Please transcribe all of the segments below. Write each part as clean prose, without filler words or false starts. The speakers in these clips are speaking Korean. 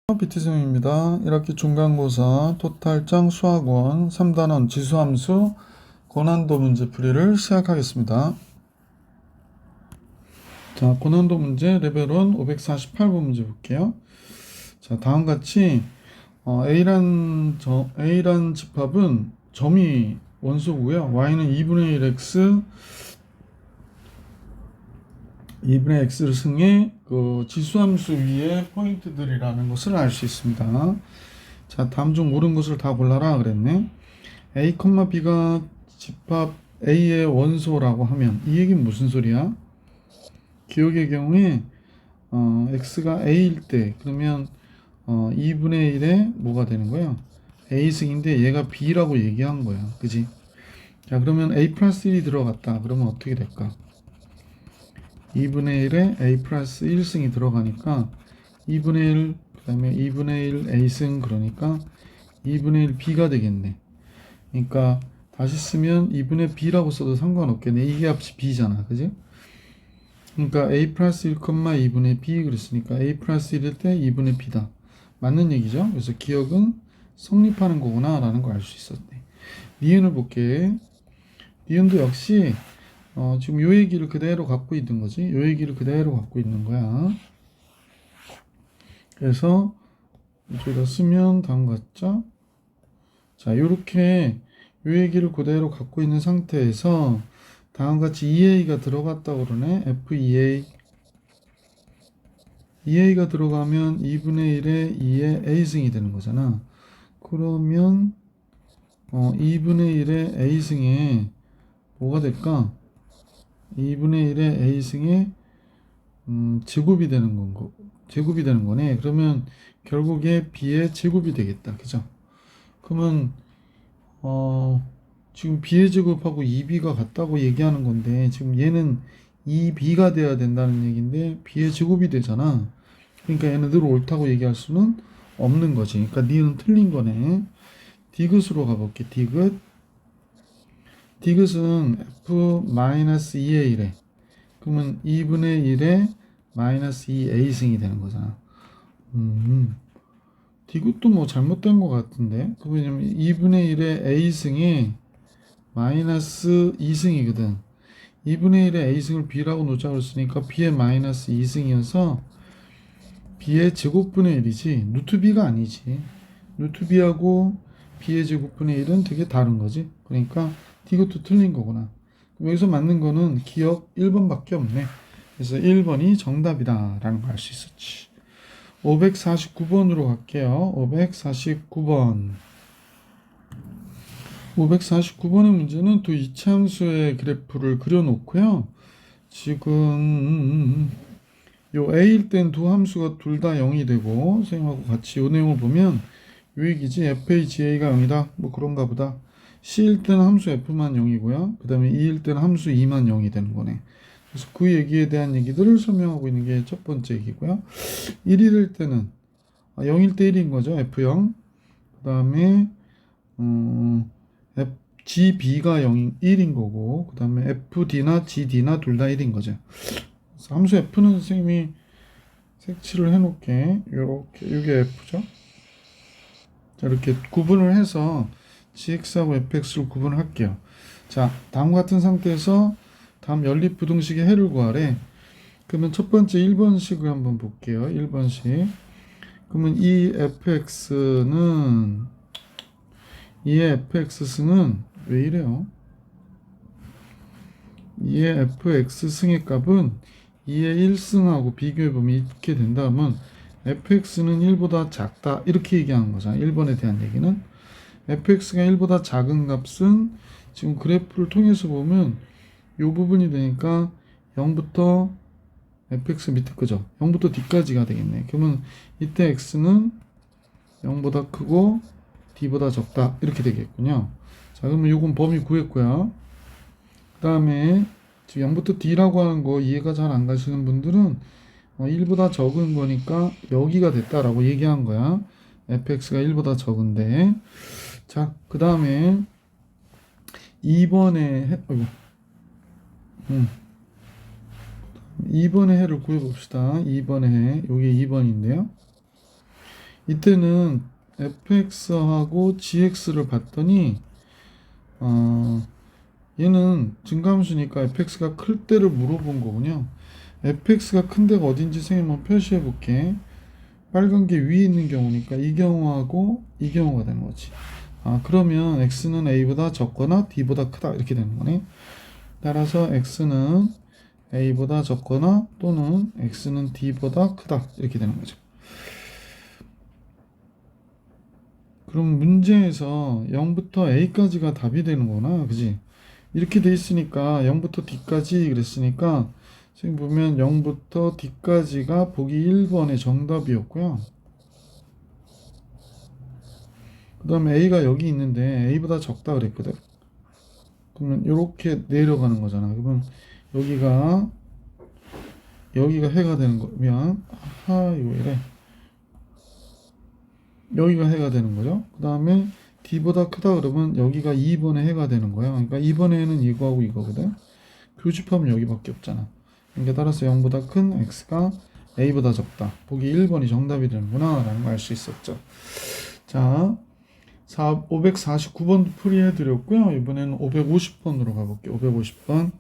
BT쌤입니다. 1학기 중간고사 토탈장 수학원 3단원 지수함수 고난도 문제 풀이를 시작하겠습니다. 자, 고난도 문제 레벨 1 548번 문제 볼게요. 자, 다음같이 A란 집합은 점이 원소고요. Y는 2분의 1 X 2분의 x를 승의 그 지수함수 위의 포인트들이라는 것을 알 수 있습니다. 자, 다음 중 옳은 것을 다 골라라 그랬네. A, B가 집합 A의 원소라고 하면 이 얘기는 무슨 소리야? 기억의 경우에 x가 A일 때 그러면 2분의 1에 뭐가 되는 거야? A승인데 얘가 B라고 얘기한 거야. 그지? 자, 그러면 A 플러스 1이 들어갔다. 그러면 어떻게 될까? 2분의 1에 A 플러스 1승이 들어가니까 2분의 1, 그 다음에 2분의 1 A승, 그러니까 2분의 1 B가 되겠네. 그러니까 다시 쓰면 2분의 B라고 써도 상관없겠네. 이게 합치 B잖아. 그지? 그러니까 A 플러스 1, 2분의 B 그랬으니까 A 플러스 1일 때 2분의 B다. 맞는 얘기죠? 그래서 기억은 성립하는 거구나 라는 걸 알 수 있었네. 니은을 볼게. 니은도 역시 지금 요 얘기를 그대로 갖고 있는 거지. 요 얘기를 그대로 갖고 있는 거야. 그래서 이쪽에다 쓰면 다음과 같죠? 자, 요렇게 요 얘기를 그대로 갖고 있는 상태에서 다음같이 EA가 들어갔다고 그러네. FEA. EA가 들어가면 2분의 1에 2의 A승이 되는 거잖아. 그러면 2분의 1의 A승에 뭐가 될까? 2분의 1의 A승에 제곱이 되는 건 제곱이 되는 거네. 그러면 결국에 B의 제곱이 되겠다. 그죠? 그러면 지금 B의 제곱하고 2B가 같다고 얘기하는 건데 지금 얘는 2B가 돼야 된다는 얘기인데 B의 제곱이 되잖아. 그러니까 얘는 늘 옳다고 얘기할 수는 없는 거지. 그러니까 니는 틀린 거네. 디귿으로 가볼게. 디귿. 디귿은 F-2A래. 그러면 2분의 1에 마이너스 2A승이 되는 거잖아. 디귿도 뭐 잘못된 것 같은데. 그 왜냐면 2분의 1의 A승이 마이너스 2승이거든. 2분의 1의 A승을 B라고 놓자고 했으니까 B의 마이너스 2승이어서 B의 제곱분의 1이지 루트 B가 아니지. 루트 B하고 B의 제곱분의 1은 되게 다른 거지. 그러니까 디귿도 틀린 거구나. 그럼 여기서 맞는 거는 기억 1번밖에 없네. 그래서 1번이 정답이다 라는 걸 알 수 있었지. 549번으로 갈게요. 549번. 549번의 문제는 또 이차함수의 그래프를 그려놓고요. 지금 요 A일 땐 두 함수가 둘 다 0이 되고 선생님하고 같이 요 내용을 보면 요 얘기지. FAGA가 0이다. 뭐 그런가 보다. C일 때는 함수 F만 0이고요. 그 다음에 E일 때는 함수 E만 0이 되는 거네. 그래서 그 얘기에 대한 얘기들을 설명하고 있는 게 첫 번째 얘기고요. 1이 될 때는 0일 때 1인 거죠. F0. 그 다음에 GB가 1인 거고 그 다음에 FD나 GD나 둘 다 1인 거죠. 그래서 함수 F는 선생님이 색칠을 해놓게 이렇게 이게 F죠. 자, 이렇게 구분을 해서 GX하고 FX를 구분을 할게요. 자, 다음 같은 상태에서 다음 연립부등식의 해를 구하래. 그러면 첫 번째 1번식을 한번 볼게요. 1번식. 그러면 이 fx는 왜 이래요? 이의 fx승의 값은 2의 1승하고 비교해보면 이렇게 된다면 fx는 1보다 작다 이렇게 얘기하는 거잖아. 1번에 대한 얘기는 fx가 1보다 작은 값은 지금 그래프를 통해서 보면 이 부분이 되니까 0부터 fx 밑에 거죠. 0부터 d까지가 되겠네. 그러면 이때 x는 0보다 크고 d보다 적다 이렇게 되겠군요. 자, 그러면 요건 범위 구했고요. 그 다음에 지금 0부터 d라고 하는 거 이해가 잘 안 가시는 분들은 1보다 적은 거니까 여기가 됐다라고 얘기한 거야. fx가 1보다 적은데. 자, 그 다음에 2번에 2번의 해를 구해봅시다. 2번의 해. 요게 2번인데요. 이때는 fx하고 gx를 봤더니 얘는 증가함수니까 fx가 클 때를 물어본 거군요. fx가 큰 데가 어딘지 선생님 한번 표시해 볼게. 빨간 게 위에 있는 경우니까 이 경우하고 이 경우가 되는 거지. 그러면 x는 a보다 적거나 d보다 크다 이렇게 되는 거네. 따라서 x는 a보다 적거나 또는 x는 d보다 크다 이렇게 되는 거죠. 그럼 문제에서 0부터 a까지가 답이 되는 거나, 그지? 이렇게 돼 있으니까 0부터 d까지 그랬으니까 지금 보면 0부터 d까지가 보기 1번의 정답이었고요. 그 다음에 a가 여기 있는데 a보다 적다 그랬거든. 그러면 이렇게 내려가는 거잖아. 그러면 여기가 해가 되는 거면 이거 이래. 여기가 해가 되는 거죠. 그 다음에 d보다 크다 그러면 여기가 2번의 해가 되는 거야. 그러니까 2번에는 이거하고 이거거든. 교집합은 여기밖에 없잖아. 그러니까 따라서 0보다 큰 x가 a보다 적다. 보기 1번이 정답이 되는구나 라는 걸 알 수 있었죠. 자, 549번도 풀이해 드렸고요. 이번에는 550번으로 가볼게요. 550번.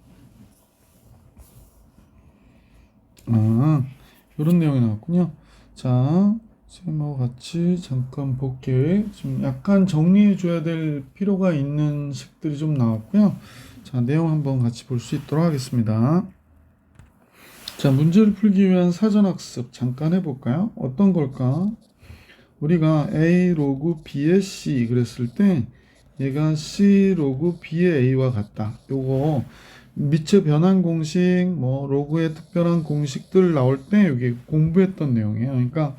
이런 내용이 나왔군요. 자, 선생님하고 같이 잠깐 볼게요. 지금 약간 정리해 줘야 될 필요가 있는 식들이 좀 나왔고요. 자, 내용 한번 같이 볼 수 있도록 하겠습니다. 자, 문제를 풀기 위한 사전학습 잠깐 해볼까요? 어떤 걸까? 우리가 a 로그 b의 c 그랬을 때 얘가 c 로그 b의 a와 같다. 요거 미처 변환 공식, 뭐 로그의 특별한 공식들 나올 때 여기 공부했던 내용이에요. 그러니까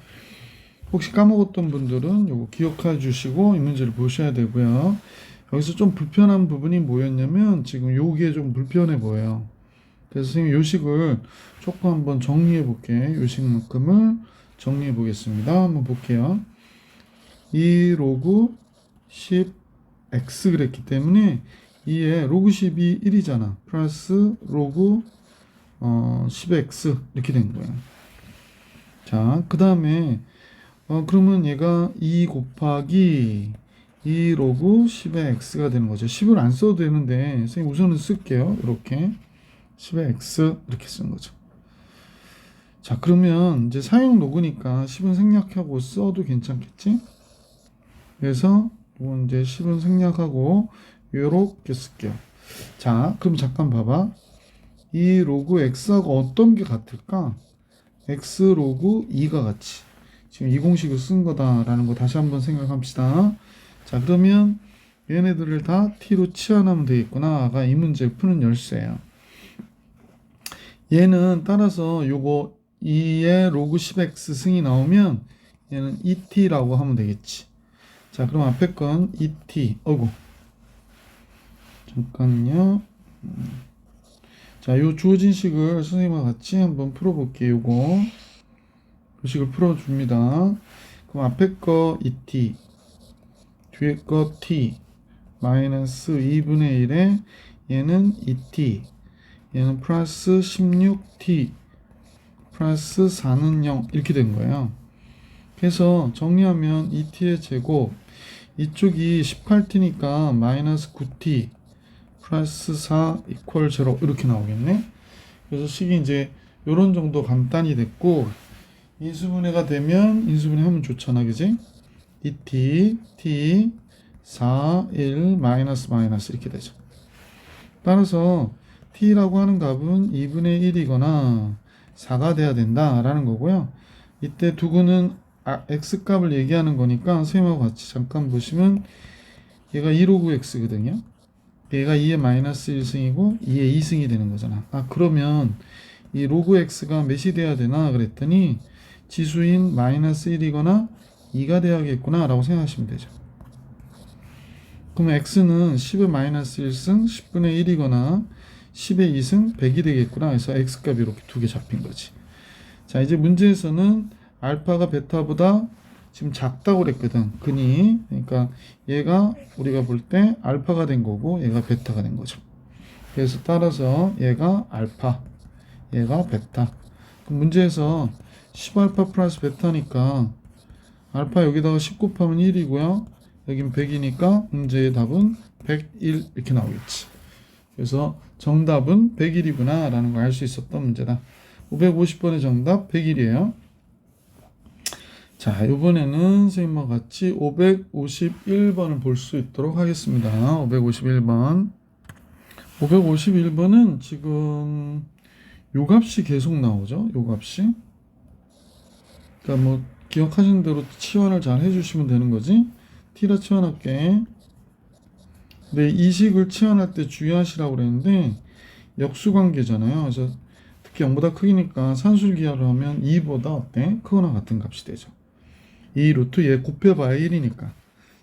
혹시 까먹었던 분들은 요거 기억해 주시고 이 문제를 보셔야 되고요. 여기서 좀 불편한 부분이 뭐였냐면 지금 요게 좀 불편해 보여요. 그래서 선생님 요식을 조금 한번 정리해 볼게요. 요식만큼을 정리해 보겠습니다. 한번 볼게요. 이 로그 10x 그랬기 때문에 이에 로그 10이 1이잖아. 플러스 로그 10x 이렇게 된 거예요. 자, 그 다음에 그러면 얘가 2 곱하기 2 로그 10의 x가 되는 거죠. 10을 안 써도 되는데 선생님 우선은 쓸게요. 이렇게 10의 x 이렇게 쓰는 거죠. 자, 그러면 이제 사용 로그니까 10은 생략하고 써도 괜찮겠지? 그래서 이제 10은 생략하고 이렇게 쓸게요. 자, 그럼 잠깐 봐봐. 이 로그 x하고 어떤 게 같을까? x 로그 2가 같이. 지금 이 공식을 쓴 거다라는 거 다시 한번 생각합시다. 자, 그러면 얘네들을 다 t로 치환하면 되겠구나가 이 문제를 푸는 열쇠예요. 얘는 따라서 요거 2의 로그 10x 승이 나오면 얘는 2t라고 하면 되겠지. 자, 그럼 앞에 건 2t. 어이구. 잠깐요. 자, 요 주어진 식을 선생님과 같이 한번 풀어볼게요. 요거. 그 식을 풀어줍니다. 그럼 앞에 거 2t. 뒤에 거 t. 마이너스 2분의 1에 얘는 2t. 얘는 플러스 16t. 플러스 4는 0. 이렇게 된 거예요. 그래서 정리하면 2t의 제곱. 이쪽이 18t니까 마이너스 9t. 플러스 4 이퀄 0 이렇게 나오겠네. 그래서 식이 이제 요런 정도 간단히 됐고 인수분해가 되면 인수분해 하면 좋잖아, 그지? 2t, t, 4, 1, 마이너스 이렇게 되죠. 따라서 t라고 하는 값은 2분의 1이거나 4가 돼야 된다라는 거고요. 이때 두고는 x 값을 얘기하는 거니까 선생님하고 같이 잠깐 보시면 얘가 2로그 x거든요. 얘가 2의 마이너스 1승이고 2의 2승이 되는 거잖아. 그러면 이 로그 x가 몇이 돼야 되나 그랬더니 지수인 마이너스 1이거나 2가 돼야겠구나 라고 생각하시면 되죠. 그러면 x는 10의 마이너스 1승 10분의 1이거나 10의 2승 100이 되겠구나. 그래서 x값이 이렇게 두 개 잡힌 거지. 자, 이제 문제에서는 알파가 베타보다 지금 작다고 그랬거든. 그러니까 얘가 우리가 볼 때 알파가 된 거고 얘가 베타가 된 거죠. 그래서 따라서 얘가 알파, 얘가 베타. 그럼 문제에서 10알파 플러스 베타니까 알파 여기다가 10 곱하면 1이고요. 여긴 100이니까 문제의 답은 101 이렇게 나오겠지. 그래서 정답은 101이구나 라는 걸 알 수 있었던 문제다. 550번의 정답 101이에요. 자, 이번에는 선생님과 같이 551번을 볼 수 있도록 하겠습니다. 551번. 551번은 지금 요 값이 계속 나오죠. 요 값이. 그러니까 뭐 기억하시는 대로 치환을 잘 해주시면 되는 거지. t라 치환할게. 근데 이 식을 치환할 때 주의하시라고 그랬는데 역수관계잖아요. 그래서 특히 0보다 크기니까 산술기하로 하면 2보다 어때? 크거나 같은 값이 되죠. 이 루트 얘 곱해봐야 1이니까.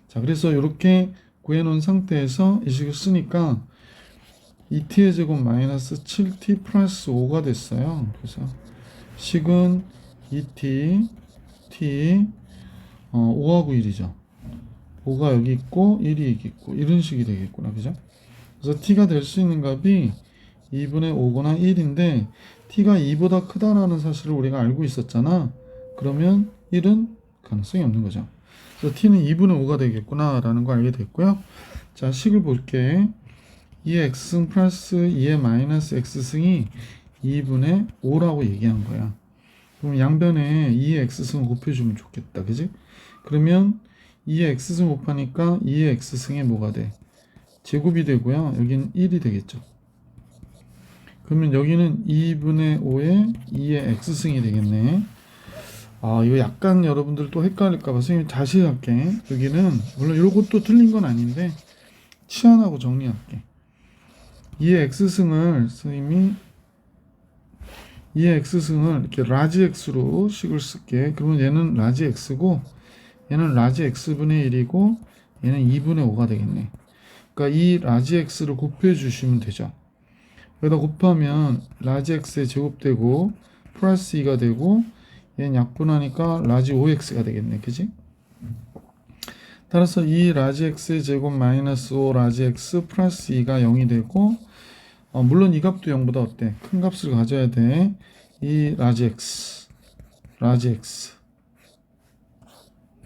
자, 그래서 이렇게 구해놓은 상태에서 이 식을 쓰니까 2t의 제곱 마이너스 7t 플러스 5가 됐어요. 그래서 식은 2t, t, 5하고 1이죠. 5가 여기 있고 1이 여기 있고 이런 식이 되겠구나. 그죠? 그래서 t가 될 수 있는 값이 2분의 5거나 1인데 t가 2보다 크다라는 사실을 우리가 알고 있었잖아. 그러면 1은 가능성이 없는 거죠. 그래서 t는 2분의 5가 되겠구나 라는 거 알게 됐고요. 자, 식을 볼게. 2의 x승 플러스 2의 마이너스 x승이 2분의 5라고 얘기한 거야. 그럼 양변에 2의 x승을 곱해주면 좋겠다. 그지? 그러면 2의 x승 곱하니까 2의 x승이 뭐가 돼? 제곱이 되고요. 여기는 1이 되겠죠. 그러면 여기는 2분의 5에 2의 x승이 되겠네. 아, 이거 약간 여러분들 또 헷갈릴까봐 선생님이 다시 할게. 여기는 물론 이것도 틀린 건 아닌데 치환하고 정리할게. 2의 x승을 선생님이 2의 x승을 이렇게 라지 x로 식을 쓸게. 그러면 얘는 라지 x고 얘는 라지 x분의 1이고 얘는 2분의 5가 되겠네. 그러니까 이 라지 x를 곱해 주시면 되죠. 여기다 곱하면 라지 x의 제곱되고 플러스 2가 되고 얘는 약분하니까 라지 5x가 되겠네. 그지? 따라서 이 라지 x의 제곱 마이너스 5 라지 x 플러스 2가 0이 되고 물론 이 값도 0보다 어때? 큰 값을 가져야 돼. 이 라지 x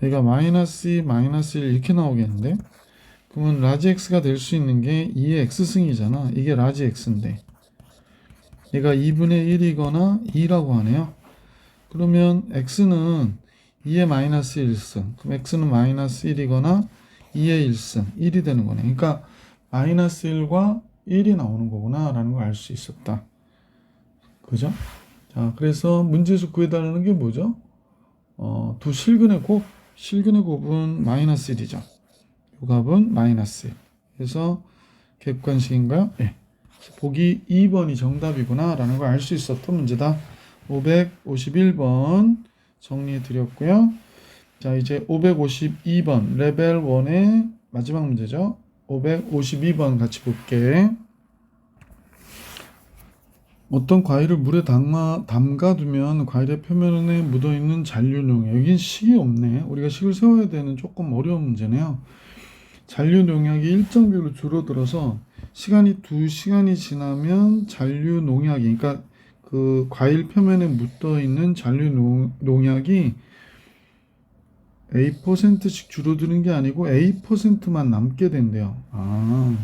얘가 마이너스 2 마이너스 1 이렇게 나오겠는데 그러면 라지 x가 될 수 있는 게 2의 x승이잖아. 이게 라지 x인데 얘가 2분의 1이거나 2라고 하네요. 그러면 x는 2의 마이너스 1승. 그럼 x는 마이너스 1이거나 2의 1승. 1이 되는 거네. 그러니까 마이너스 1과 1이 나오는 거구나 라는 걸 알 수 있었다. 그죠? 자, 그래서 문제에서 구해달라는 게 뭐죠? 두 실근의 곱은 마이너스 1이죠. 이 값은 마이너스 1. 그래서 객관식인가요? 네. 보기 2번이 정답이구나 라는 걸 알 수 있었던 문제다. 551번 정리해 드렸고요. 자, 이제 552번 레벨 1의 마지막 문제죠. 552번 같이 볼게. 어떤 과일을 물에 담가두면 과일의 표면에 묻어있는 잔류농약. 여긴 식이 없네. 우리가 식을 세워야 되는 조금 어려운 문제네요. 잔류농약이 일정 비율로 줄어들어서 시간이 2시간이 지나면 잔류농약이, 그러니까 그 과일 표면에 묻어있는 잔류농약이 A%씩 줄어드는 게 아니고 A%만 남게 된대요. 아,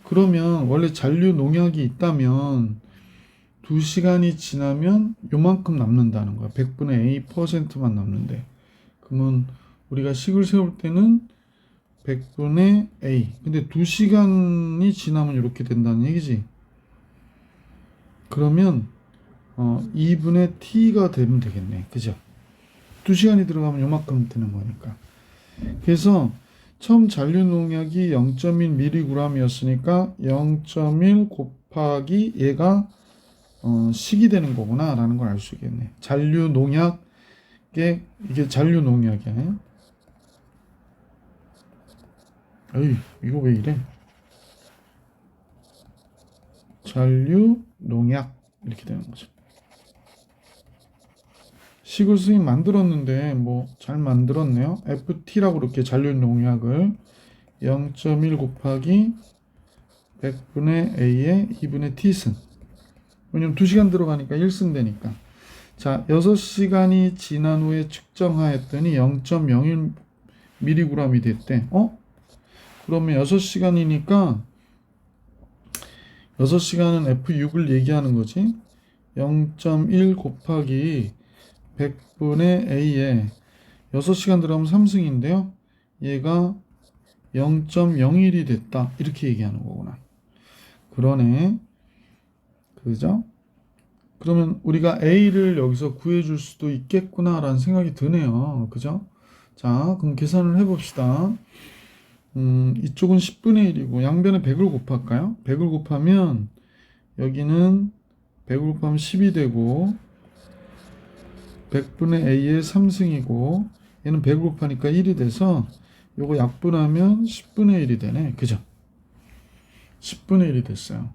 그러면 원래 잔류농약이 있다면 2시간이 지나면 요만큼 남는다는 거야. 100분의 A%만 남는데. 그러면 우리가 식을 세울 때는 100분의 A. 근데 2시간이 지나면 이렇게 된다는 얘기지. 그러면 2분의 T가 되면 되겠네. 그죠? 2시간이 들어가면 요만큼 되는 거니까. 그래서 처음 잔류농약이 0.1mg이었으니까 0.1 곱하기 얘가 식이 되는 거구나 라는 걸 알 수 있겠네. 잔류농약에 이게 잔류농약이야. 에이, 이거 왜 이래? 잔류농약 이렇게 되는 거죠. 식을 선생님 만들었는데 뭐 잘 만들었네요. FT라고 이렇게 잔류농약을 0.1 곱하기 100분의 A에 2분의 T승. 왜냐면 2시간 들어가니까 1승 되니까. 자, 6시간이 지난 후에 측정하였더니 0.01mg이 됐대. 그러면 6시간이니까 6시간은 F6을 얘기하는 거지. 0.1 곱하기 100분의 A에 6시간 들어가면 3승인데요. 얘가 0.01이 됐다. 이렇게 얘기하는 거구나. 그러네. 그죠? 그러면 우리가 A를 여기서 구해줄 수도 있겠구나 라는 생각이 드네요. 그죠? 자, 그럼 계산을 해봅시다. 이쪽은 10분의 1이고 양변에 100을 곱할까요? 100을 곱하면 여기는 100을 곱하면 10이 되고 100분의 A의 3승이고 얘는 100을 곱하니까 1이 돼서 요거 약분하면 10분의 1이 되네. 그죠? 10분의 1이 됐어요.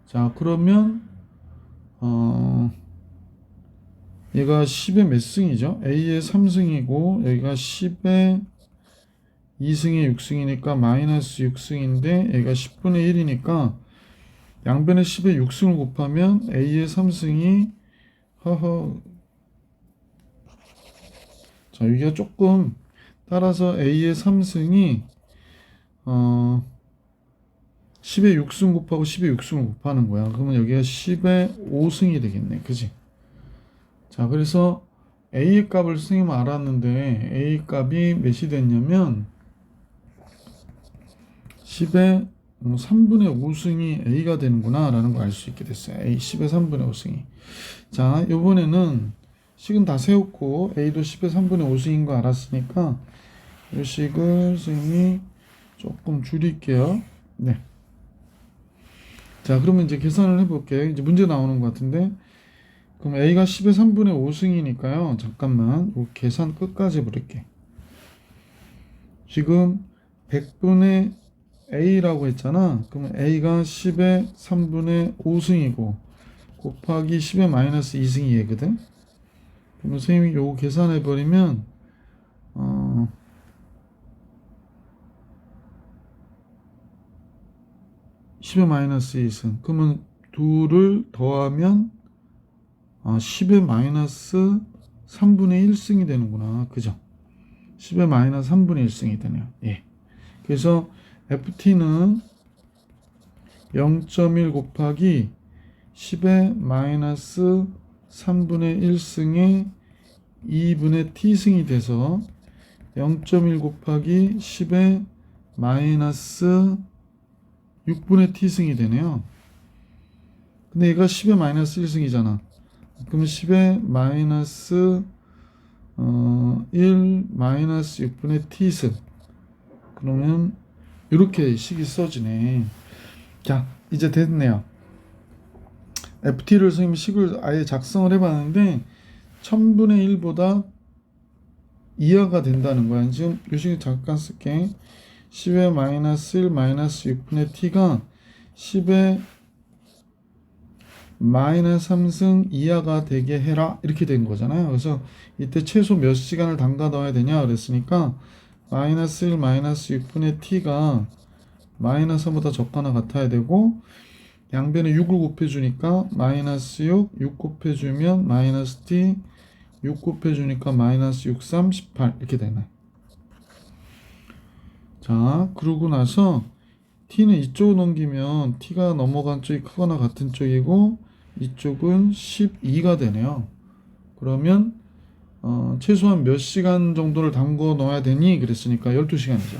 자, 그러면 얘가 10의 몇 승이죠? A의 3승이고 여기가 10의 2승의 6승이니까 마이너스 6승인데 얘가 10분의 1이니까 양변에 10의 6승을 곱하면 A의 3승이 자, 여기가 조금 따라서 A의 3승이 10의 6승 곱하고 10의 6승을 곱하는 거야. 그러면 여기가 10의 5승이 되겠네. 그지? 자, 그래서 A의 값을 선생님 알았는데 A 값이 몇이 됐냐면 10의 3분의 5승이 A가 되는구나 라는 걸 알 수 있게 됐어요. A 10의 3분의 5승이. 자, 요번에는 식은 다 세웠고 A도 10의 3분의 5승인 거 알았으니까 이 식을 선생님이 조금 줄일게요. 네. 자, 그러면 이제 계산을 해볼게요. 이제 문제 나오는 것 같은데 그럼 A가 10의 3분의 5승이니까요. 잠깐만 이 계산 끝까지 해볼게. 지금 100분의 A라고 했잖아. 그러면 A가 10의 3분의 5승이고 곱하기 10의 마이너스 2승이 얘거든. 그러면 선생님이 요거 계산해버리면 10의 마이너스 2승. 그러면 둘을 더하면 10의 마이너스 3분의 1승이 되는구나. 그죠? 10의 마이너스 3분의 1승이 되네요. 예. 그래서 FT는 0.1 곱하기 10의 마이너스 3분의 1승의 2분의 t승이 돼서 0.1 곱하기 10의 마이너스 6분의 t승이 되네요. 근데 얘가 10의 마이너스 1승이잖아. 그러면 10의 마이너스 1 마이너스 6분의 t승. 그러면 이렇게 식이 써지네. 자, 이제 됐네요. FT를 선생님이 식을 아예 작성을 해봤는데 1000분의 1보다 이하가 된다는 거야. 지금 이 식을 잠깐 쓸게. 10의 마이너스 1 마이너스 6분의 t가 10의 마이너스 3승 이하가 되게 해라 이렇게 된 거잖아요. 그래서 이때 최소 몇 시간을 담가 넣어야 되냐 그랬으니까 마이너스 1 마이너스 6분의 t가 마이너스 3보다 적거나 같아야 되고 양변에 6을 곱해주니까 마이너스 6 곱해주면 마이너스 t 6 곱해주니까 마이너스 6, 3, 18 이렇게 되네. 자, 그러고 나서 t는 이쪽으로 넘기면 t가 넘어간 쪽이 크거나 같은 쪽이고 이쪽은 12가 되네요. 그러면 최소한 몇 시간 정도를 담궈 넣어야 되니 그랬으니까 12시간이죠.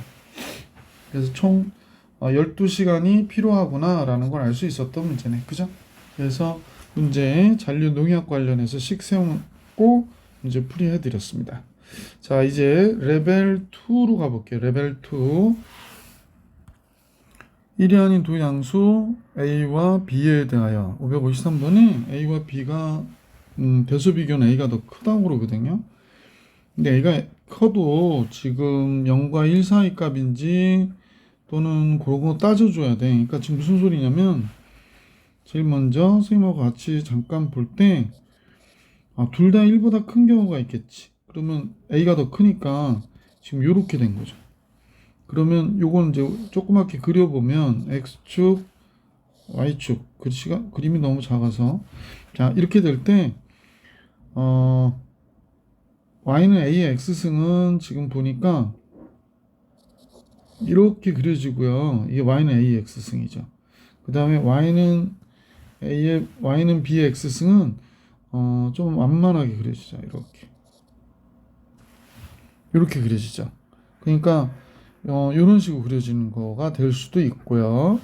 그래서 총 12시간이 필요하구나 라는 걸 알 수 있었던 문제네. 그죠? 그래서 문제 잔류 농약 관련해서 식 세우고 문제 풀이해 드렸습니다. 자, 이제 레벨 2로 가볼게요. 레벨 2 1이 아닌 두 양수 A와 B에 대하여 553번이 A와 B가 배수 비교는 A가 더 크다고 그러거든요. 근데 A가 커도 지금 0과 1 사이 값인지 또는 그런 거 따져줘야 돼. 그러니까 지금 무슨 소리냐면 제일 먼저 선생님하고 같이 잠깐 볼 때 둘 다 1보다 큰 경우가 있겠지. 그러면 A가 더 크니까 지금 이렇게 된 거죠. 그러면 요건 이제 조그맣게 그려보면 X축, Y축 그림이 너무 작아서 자 이렇게 될 때 어, y는 a의 x승은 지금 보니까 이렇게 그려지고요. 이게 y는 a의 x승이죠. 그 다음에 y는 b의 x승은 좀 완만하게 그려지죠. 이렇게 그려지죠. 그러니까 이런 식으로 그려지는 거가 될 수도 있고요.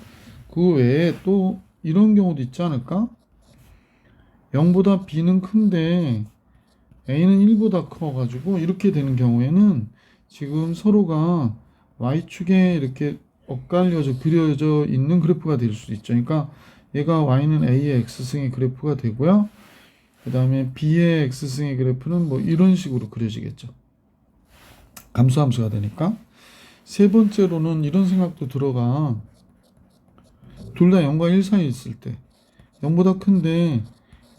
그 외에 또 이런 경우도 있지 않을까? 0보다 b는 큰데 a는 1보다 커가지고 이렇게 되는 경우에는 지금 서로가 y축에 이렇게 엇갈려져 그려져 있는 그래프가 될 수도 있죠. 그러니까 얘가 y는 a의 x승의 그래프가 되고요. 그 다음에 b의 x승의 그래프는 뭐 이런 식으로 그려지겠죠. 감소함수가 되니까. 세 번째로는 이런 생각도 들어가. 둘 다 0과 1 사이에 있을 때 0보다 큰데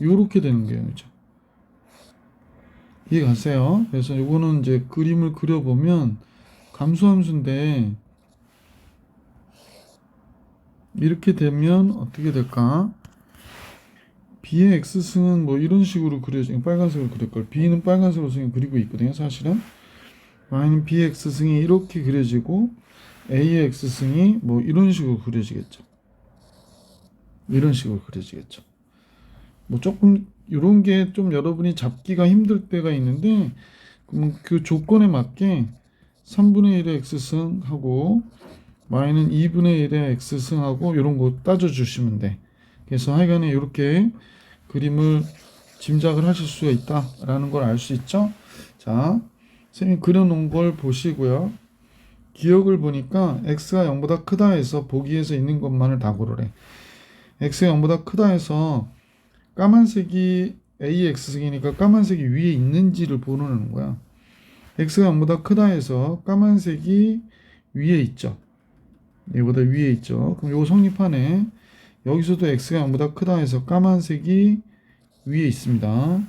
이렇게 되는 거예요. 그죠? 이해 가세요? 그래서 이거는 이제 그림을 그려보면 감소함수인데 이렇게 되면 어떻게 될까? b의 x승은 뭐 이런 식으로 그려지고 빨간색으로 그릴 걸. b는 빨간색으로 지금 그리고 있거든요. 사실은 y는 b의 x승이 이렇게 그려지고 a의 x승이 뭐 이런 식으로 그려지겠죠. 이런 식으로 그려지겠죠. 뭐 조금 이런 게 좀 여러분이 잡기가 힘들 때가 있는데 그러면 그 조건에 맞게 3분의 1의 x승하고 y는 2분의 1의 x승하고 이런 거 따져주시면 돼. 그래서 하여간에 이렇게 그림을 짐작을 하실 수가 있다라는 걸 알 수 있죠. 자, 선생님이 그려놓은 걸 보시고요. 기억을 보니까 x가 0보다 크다 해서 보기에서 있는 것만을 다 고르래. x가 0보다 크다 해서 까만색이 a의 x승이니까 까만색이 위에 있는지를 보는 거야. x가 0보다 크다 해서 까만색이 위에 있죠. 얘보다 위에 있죠. 그럼 이거 성립하네. 여기서도 x가 0보다 크다 해서 까만색이 위에 있습니다.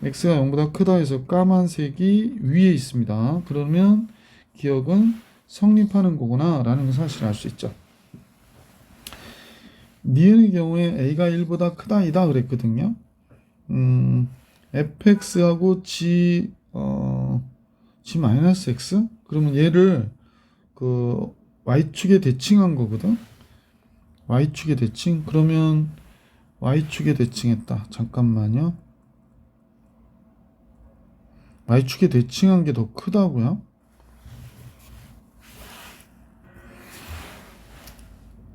x가 0보다 크다 해서 까만색이 위에 있습니다. 그러면 기억은 성립하는 거구나 라는 사실을 알 수 있죠. 니은의 경우에 a가 1보다 크다이다 그랬거든요. fx하고 g-x? 그러면 얘를 그 y축에 대칭한 거거든. y축에 대칭? 그러면 y축에 대칭했다. 잠깐만요. y축에 대칭한 게 더 크다고요?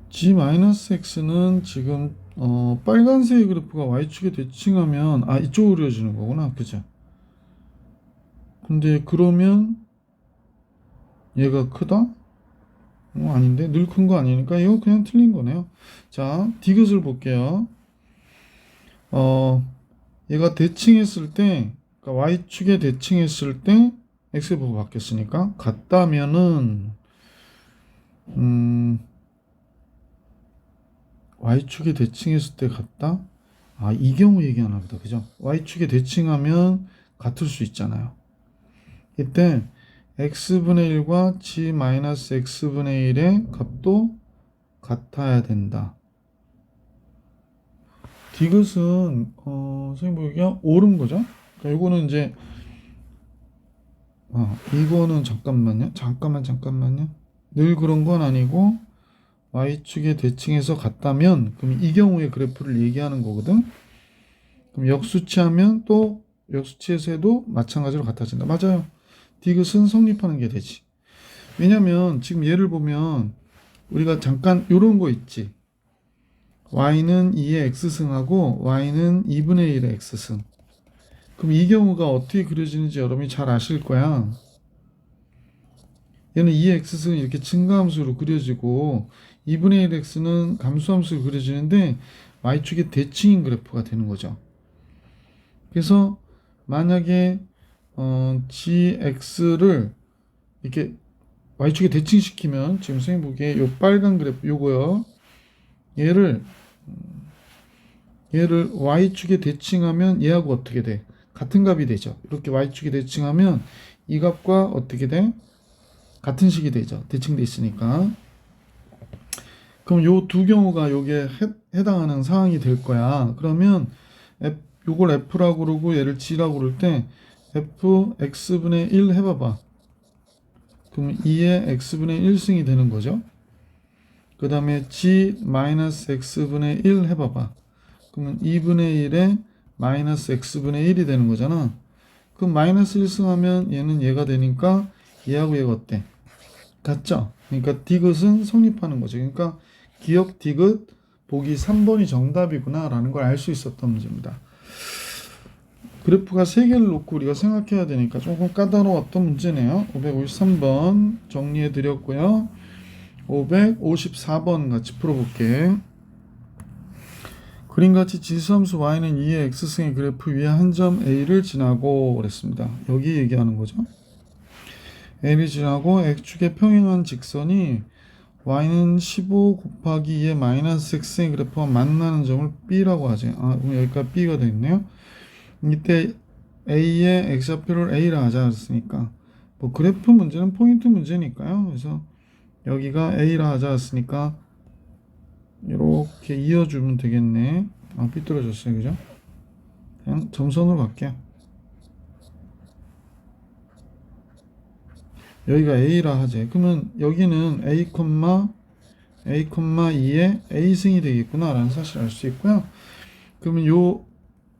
g-x는 지금 빨간색 그래프가 y축에 대칭하면 이쪽으로 그려지는 거구나. 그죠? 근데 그러면 얘가 크다? 아닌데 늘 큰 거 아니니까 이거 그냥 틀린 거네요. 자, 디귿을 볼게요. 얘가 대칭했을 때 그러니까 y축에 대칭했을 때 x제곱이 바뀌었으니까 같다면은 y축에 대칭했을 때 같다? 이 경우 얘기하나 보다. 그죠? y축에 대칭하면 같을 수 있잖아요. 이때 x분의 1과 g-x분의 1의 값도 같아야 된다. 디귿은 선생님 보기가 옳은 거죠. 그러니까 이거는 이제 이거는 잠깐만요. 늘 그런 건 아니고 y축에 대칭해서 같다면 그럼 이 경우의 그래프를 얘기하는 거거든. 그럼 역수치하면 또 역수치에서 해도 마찬가지로 같아진다. 맞아요. 디귿은 성립하는 게 되지. 왜냐면 지금 얘를 보면 우리가 잠깐 요런 거 있지. y는 2의 x승하고 y는 2분의 1의 x승. 그럼 이 경우가 어떻게 그려지는지 여러분이 잘 아실 거야. 얘는 2의 x승은 이렇게 증가함수로 그려지고 2분의 1x는 감소함수로 그려지는데 y축의 대칭인 그래프가 되는 거죠. 그래서 만약에 gx를 이렇게 y축에 대칭시키면 지금 선생님 보기에 요 빨간 그래프 요거요. 얘를 y축에 대칭하면 얘하고 어떻게 돼? 같은 값이 되죠. 이렇게 y축에 대칭하면 이 값과 어떻게 돼? 같은 식이 되죠. 대칭돼 있으니까. 그럼 요 두 경우가 요게 해당하는 상황이 될 거야. 그러면 요걸 f라고 그러고 얘를 g라고 그럴 때 f x분의 1 해봐봐. 그럼 2의 x분의 1승이 되는 거죠. 그 다음에 g 마이너스 x분의 1 해봐봐. 그러면 2분의 1에 마이너스 x분의 1이 되는 거잖아. 그럼 마이너스 1승 하면 얘는 얘가 되니까 얘하고 얘가 어때? 같죠? 그러니까 디귿은 성립하는 거죠. 그러니까 기억 디귿 보기 3번이 정답이구나 라는 걸 알 수 있었던 문제입니다. 그래프가 3개를 놓고 우리가 생각해야 되니까 조금 까다로웠던 문제네요. 553번 정리해 드렸고요. 554번 같이 풀어볼게. 그림같이 지수함수 y는 2의 x승의 그래프 위에 한 점 a를 지나고 그랬습니다. 여기 얘기하는 거죠. a를 지나고 x축에 평행한 직선이 y는 15 곱하기 2의 마이너스 x의 그래프와 만나는 점을 b라고 하지. 그럼 여기까지 b가 되겠네요. 이때 a의 x좌표를 a라 하자 했으니까 뭐 그래프 문제는 포인트 문제니까요. 그래서 여기가 a라 하자 했으니까 이렇게 이어주면 되겠네. 삐뚤어졌어요. 그죠? 그냥 점선으로 갈게요. 여기가 a라 하지. 그러면 여기는 a,2의 a승이 되겠구나 라는 사실을 알 수 있고요. 그러면 요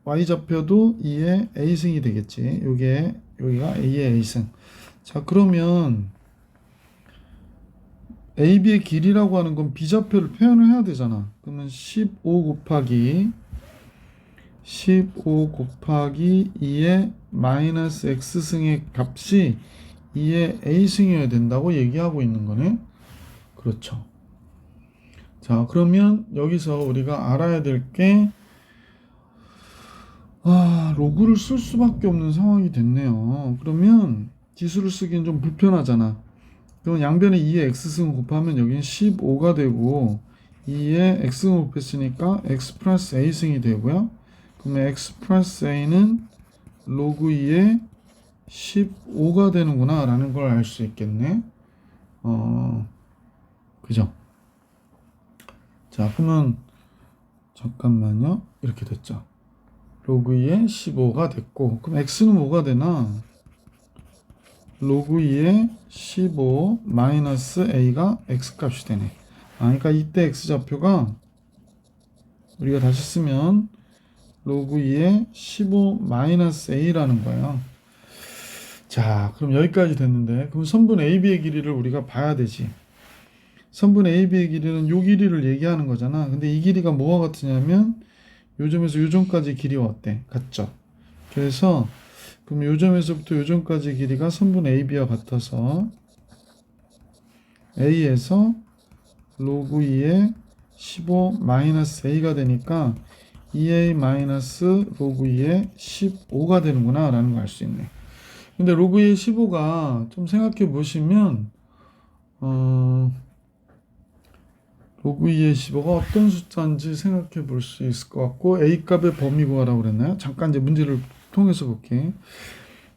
y좌표도 2의 a승이 되겠지. 여기가 a의 a승. 자, 그러면 AB의 길이라고 하는 건 B좌표를 표현을 해야 되잖아. 그러면 15 곱하기 2의 마이너스 X승의 값이 2의 A승이어야 된다고 얘기하고 있는 거네. 그렇죠. 자, 그러면 여기서 우리가 알아야 될 게 로그를 쓸 수밖에 없는 상황이 됐네요. 그러면 지수를 쓰기엔 좀 불편하잖아. 그럼 양변에 2의 x승을 곱하면 여기는 15가 되고 2의 x승을 곱했으니까 x 플러스 a승이 되고요. 그러면 x 플러스 a는 로그 2의 15가 되는구나 라는 걸 알 수 있겠네. 그죠? 자, 그러면 잠깐만요. 이렇게 됐죠. 로그 2의 15가 됐고, 그럼 x는 뭐가 되나? 로그 2의 15 마이너스 a가 x값이 되네. 그러니까 이때 x좌표가 우리가 다시 쓰면 로그 2의 15 마이너스 a라는 거예요. 자, 그럼 여기까지 됐는데 그럼 선분 AB의 길이를 우리가 봐야 되지. 선분 AB의 길이는 요 길이를 얘기하는 거잖아. 근데 이 길이가 뭐와 같으냐면 요 점에서 요 점까지 길이와 어때? 같죠? 그래서 그럼 요 점에서부터 요 점까지 길이가 선분 AB와 같아서 A에서 로그 2의 15 마이너스 A가 되니까 2A 마이너스 로그 2의 15가 되는구나 라는 걸 알 수 있네. 근데 로그 2의 15가 좀 생각해 보시면 로그 2의 15가 어떤 숫자인지 생각해 볼 수 있을 것 같고 A 값의 범위 구하라고 그랬나요? 잠깐 이제 문제를 통해서 볼게.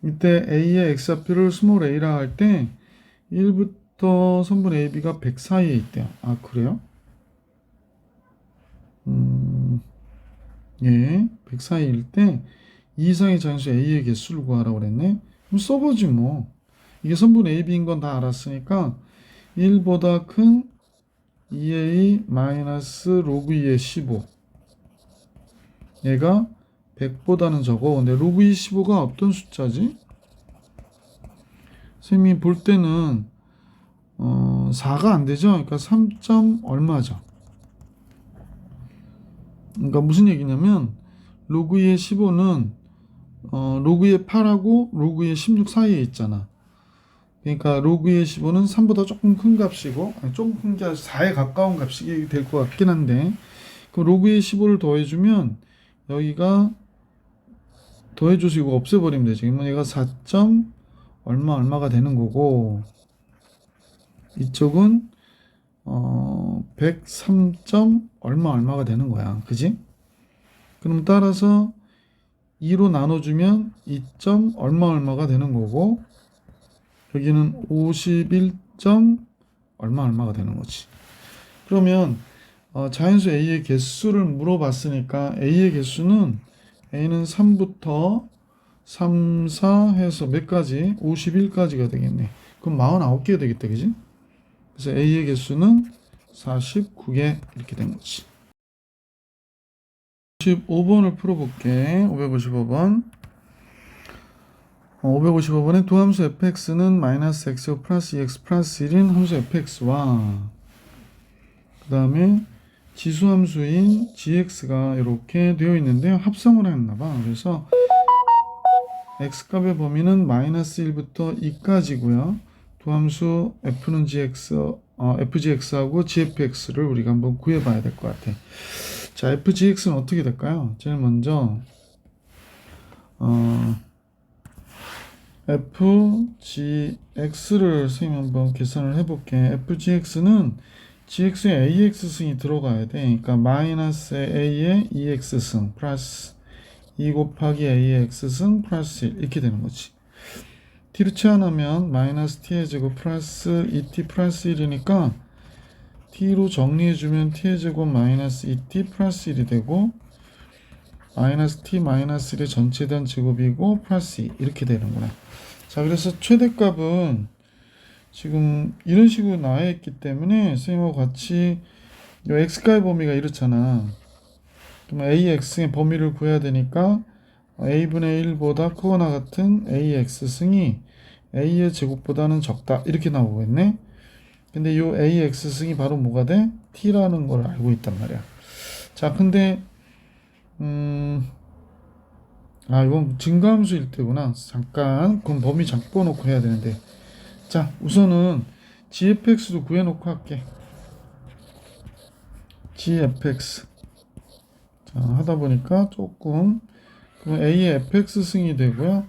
이때 A의 x좌표를 스몰 a라 할 때 1부터 선분 AB가 100 사이에 있대요. 그래요? 예, 100 사이일 때 2 이상의 자연수 A의 개수를 구하라고 그랬네. 그럼 써보지 뭐. 이게 선분 AB인 건 다 알았으니까 1보다 큰 2A 마이너스 로그 2의 15 얘가 100보다는 적어. 근데 로그 2 15가 어떤 숫자지? 선생님이 볼 때는 4가 안 되죠. 그러니까 3. 얼마죠? 그러니까 무슨 얘기냐면 로그 2의 15는 로그 2의 8하고 로그 2의 16 사이에 있잖아. 그러니까 로그 2의 15는 3보다 조금 큰 값이고 조금 큰 게 4에 가까운 값이 될 것 같긴 한데 그럼 로그 2의 15를 더해주면 여기가 더해줘서 이거 없애버리면 되지. 그러면 얘가 4. 얼마가 되는 거고 이쪽은 103. 얼마가 되는 거야. 그지? 그럼 따라서 2로 나눠주면 2. 얼마가 되는 거고 여기는 51. 얼마가 되는 거지. 그러면 자연수 A의 개수를 물어봤으니까 A의 개수는 a는 3부터 3, 4 해서 몇 가지? 51까지가 되겠네. 그럼 49개가 되겠다, 그지? 그래서 a의 개수는 49개 이렇게 된 거지. 55번을 풀어볼게. 555번. 555번에 두 함수 fx는 마이너스 x고 플러스 2x 플러스 1인 함수 fx와 그 다음에 지수 함수인 gx가 이렇게 되어 있는데요. 합성을 했나봐. 그래서 x값의 범위는 마이너스 1부터 2까지고요. 두 함수 f는 fgx하고 gfx를 우리가 한번 구해봐야 될 것 같아. 자, fgx는 어떻게 될까요? 제일 먼저 fgx를 선생님 한번 계산을 해볼게. fgx는 gx에 ax승이 들어가야 돼. 그러니까 마이너스 a의 2x승 플러스 2 곱하기 a의 x승 플러스 1 이렇게 되는 거지. t를 치환하면 마이너스 t의 제곱 플러스 2t 플러스 1이니까 t로 정리해주면 t의 제곱 마이너스 2t 플러스 1이 되고 마이너스 t 마이너스 1의 전체에 대한 제곱이고 플러스 2 이렇게 되는구나. 자, 그래서 최대값은 지금 이런 식으로 나와 있기 때문에 선생님하고 같이 이 x가의 범위가 이렇잖아. 그럼 ax승의 범위를 구해야 되니까 a분의 1보다 크거나 같은 ax승이 a의 제곱보다는 적다 이렇게 나오겠네. 근데 이 ax승이 바로 뭐가 돼? t라는 걸 알고 있단 말이야. 자, 근데 이건 증가함수일 때구나. 잠깐 그럼 범위 잡아놓고 해야 되는데, 자, 우선은 gfx도 구해놓고 할게. gfx. 자, 하다 보니까 조금 그럼 a의 fx승이 되고요.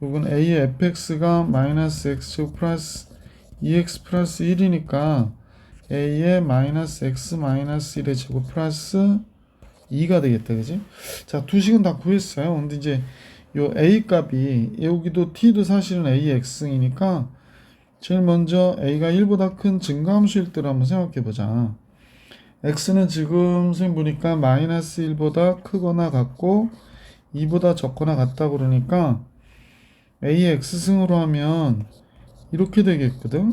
이건 a의 fx가 마이너스 x 플러스 2x 플러스 1이니까 a의 마이너스 x 마이너스 1의 제곱 플러스 2가 되겠다, 그지? 자, 두 식은 다 구했어요. 근데 이제 요 a 값이 여기도 t도 사실은 a의 x승이니까 제일 먼저 a가 1보다 큰 증가함수일 때를 한번 생각해 보자. x는 지금 선생님 보니까 마이너스 1보다 크거나 같고 2보다 적거나 같다 그러니까 a의 x승으로 하면 이렇게 되겠거든.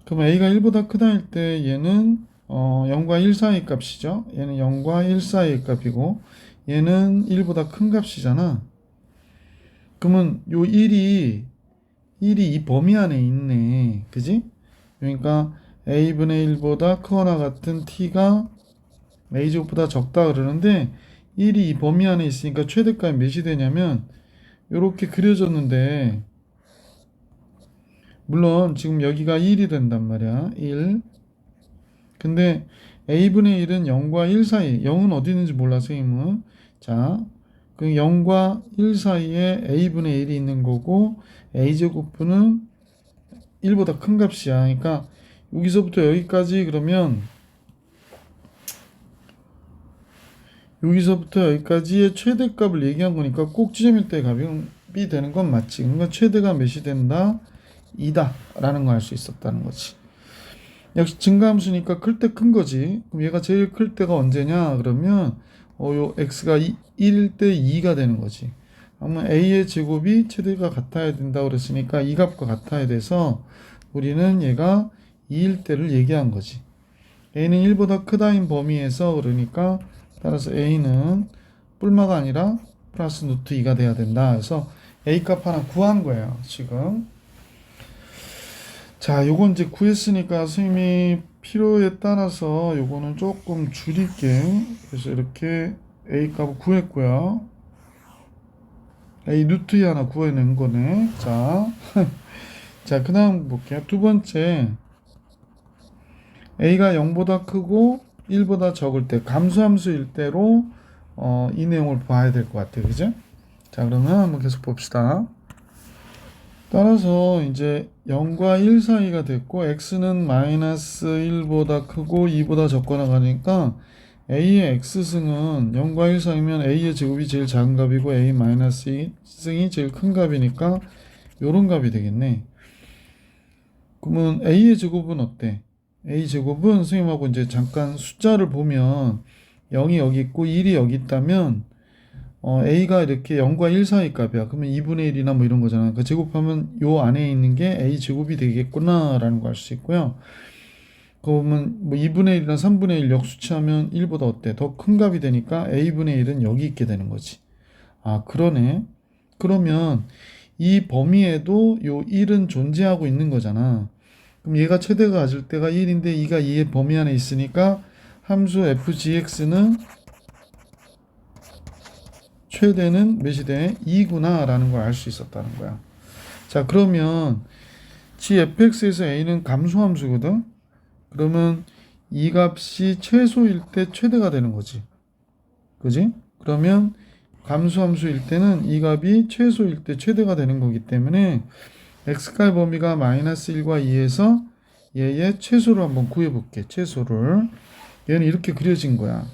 그럼 a가 1보다 크다 할 때 얘는 0과 1 사이 값이죠. 얘는 0과 1 사이 값이고 얘는 1보다 큰 값이잖아. 그러면 요 1이 이 범위 안에 있네. 그지? 그러니까 a분의 1보다 크거나 같은 t가 a제곱보다 적다 그러는데 1이 이 범위 안에 있으니까 최대값이 몇이 되냐면 이렇게 그려졌는데, 물론 지금 여기가 1이 된단 말이야. 1. 근데 a분의 1은 0과 1 사이, 0은 어디 있는지 몰라 선생님은. 자, 그 0과 1 사이에 a분의 1이 있는 거고 a제곱분은 1보다 큰 값이야. 그러니까 여기서부터 여기까지 그러면 여기서부터 여기까지의 최대값을 얘기한 거니까 꼭지점일 때 값이 되는 건 맞지. 그러니까 최대가 몇이 된다? 2다 라는 거 알 수 있었다는 거지. 역시 증가함수니까 클 때 큰 거지. 그럼 얘가 제일 클 때가 언제냐 그러면 요 x가 1일 때 2가 되는 거지. 그러면 a의 제곱이 최대가 같아야 된다 그랬으니까 이 값과 같아야 돼서 우리는 얘가 2일 때를 얘기한 거지. a는 1보다 크다인 범위에서 그러니까 따라서 a는 뿔마가 아니라 플러스 루트 2가 돼야 된다. 그래서 a 값 하나 구한 거예요 지금. 자, 요건 이제 구했으니까 선생님이 필요에 따라서 요거는 조금 줄일게. 그래서 이렇게 a 값을 구했고요. a 루트 2 하나 구해낸 거네. 자, 자, 그 다음 볼게요. 두 번째, a가 0보다 크고 1보다 적을 때, 감수함수일 때로 이 내용을 봐야 될 것 같아요. 그죠? 자, 그러면 한번 계속 봅시다. 따라서 이제 0과 1 사이가 됐고 x는 마이너스 1보다 크고 2보다 적거나 가니까 a의 x승은 0과 1 사이면 a의 제곱이 제일 작은 값이고 a 마이너스 2승이 제일 큰 값이니까 요런 값이 되겠네. 그러면 a의 제곱은 어때? a 제곱은 선생님하고 이제 잠깐 숫자를 보면 0이 여기 있고 1이 여기 있다면 a가 이렇게 0과 1 사이 값이야. 그러면 2분의 1이나 뭐 이런 거잖아. 그 제곱하면 요 안에 있는 게 a 제곱이 되겠구나라는 거 알 수 있고요. 그러면 뭐 2분의 1이나 3분의 1 역수치하면 1보다 어때? 더 큰 값이 되니까 a분의 1은 여기 있게 되는 거지. 아, 그러네. 그러면 이 범위에도 요 1은 존재하고 있는 거잖아. 그럼 얘가 최대가 가질 때가 1인데 2가 2의 범위 안에 있으니까 함수 fgx는 최대는 몇이 돼? 2구나 라는 걸 알 수 있었다는 거야. 자, 그러면 gfx에서 a는 감소함수거든. 그러면 이 값이 최소일 때 최대가 되는 거지. 그지? 그러면 감소함수일 때는 이 값이 최소일 때 최대가 되는 거기 때문에 x값 범위가 마이너스 1과 2에서 얘의 최소를 한번 구해볼게. 최소를. 얘는 이렇게 그려진 거야.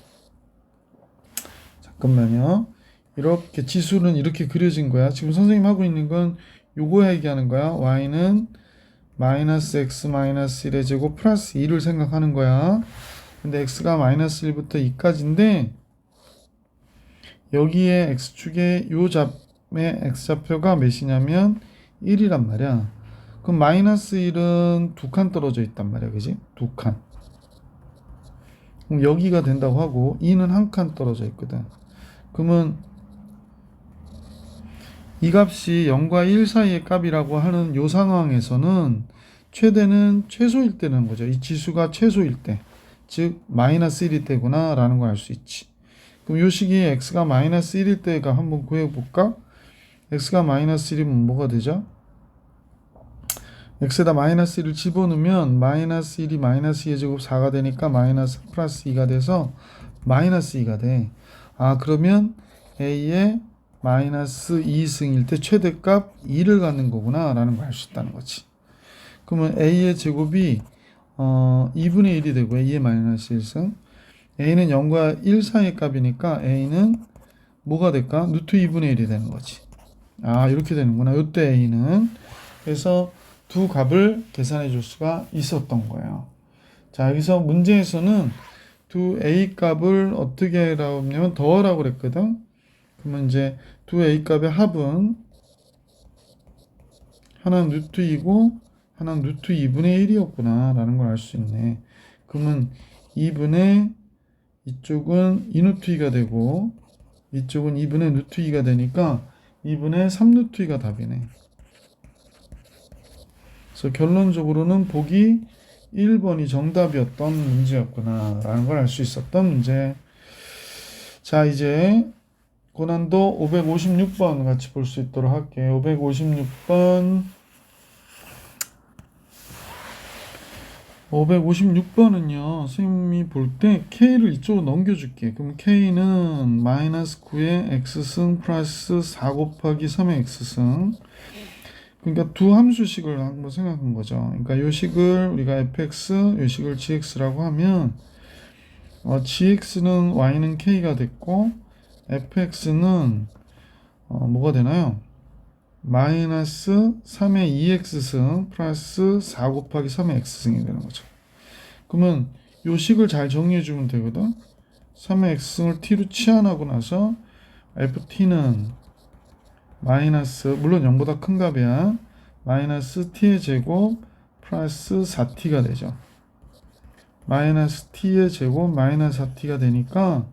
잠깐만요. 이렇게 지수는 이렇게 그려진 거야. 지금 선생님 하고 있는 건 요거 얘기하는 거야. y는 마이너스 x 마이너스 1의 제곱 플러스 2를 생각하는 거야. 근데 x가 마이너스 1부터 2까지인데 여기에 x축에 요 잡의 x좌표가 몇이냐면 1이란 말이야. 그럼 마이너스 1은 두 칸 떨어져 있단 말이야. 그지? 두 칸. 그럼 여기가 된다고 하고 2는 한 칸 떨어져 있거든. 그러면 이 값이 0과 1 사이의 값이라고 하는 요 상황에서는 최대는 최소일 때는 거죠. 이 지수가 최소일 때. 즉 마이너스 1일 때구나 라는 걸 알 수 있지. 그럼 요 시기에 x가 마이너스 1일 때가 한번 구해볼까? x가 마이너스 1이면 뭐가 되죠? x에다 마이너스 1을 집어넣으면 마이너스 1이 마이너스 2의 제곱 4가 되니까 마이너스 플러스 2가 돼서 마이너스 2가 돼. 아, 그러면 a의 마이너스 2승일 때 최대값 2를 갖는 거구나 라는 걸 알 수 있다는 거지. 그러면 a의 제곱이 2분의 1이 되고 a의 마이너스 1승, a는 0과 1 사이의 값이니까 a는 뭐가 될까? 루트 2분의 1이 되는 거지. 아, 이렇게 되는구나. 요때 a는. 그래서 두 값을 계산해 줄 수가 있었던 거예요. 자, 여기서 문제에서는 두 a 값을 어떻게 하라고 하냐면 더하라고 그랬거든. 그러면 이제 두 a 값의 합은 하나는 루트 2고 하나는 루트 2분의 1이었구나 라는 걸 알 수 있네. 그러면 2분의 이쪽은 2루트 2가 되고 이쪽은 2분의 루트 2가 되니까 2분의 3루트 2가 답이네. 그래서 결론적으로는 보기 1번이 정답이었던 문제였구나 라는 걸 알 수 있었던 문제. 자, 이제 고난도 556번 같이 볼 수 있도록 할게요. 556번은요, 선생님이 볼 때 K를 이쪽으로 넘겨줄게. 그럼 K는 마이너스 9의 X승 플러스 4 곱하기 3의 X승. 그러니까 두 함수식을 한번 생각한 거죠. 그러니까 요 식을 우리가 fx, 요 식을 gx라고 하면 gx는 y는 k가 됐고 fx는 뭐가 되나요? 마이너스 3의 2x승 플러스 4 곱하기 3의 x승이 되는 거죠. 그러면 요 식을 잘 정리해 주면 되거든. 3의 x승을 t로 치환하고 나서 ft는 마이너스, 물론 0보다 큰 값이야. 마이너스 t의 제곱 플러스 4t가 되죠. 마이너스 t의 제곱 마이너스 4t가 되니까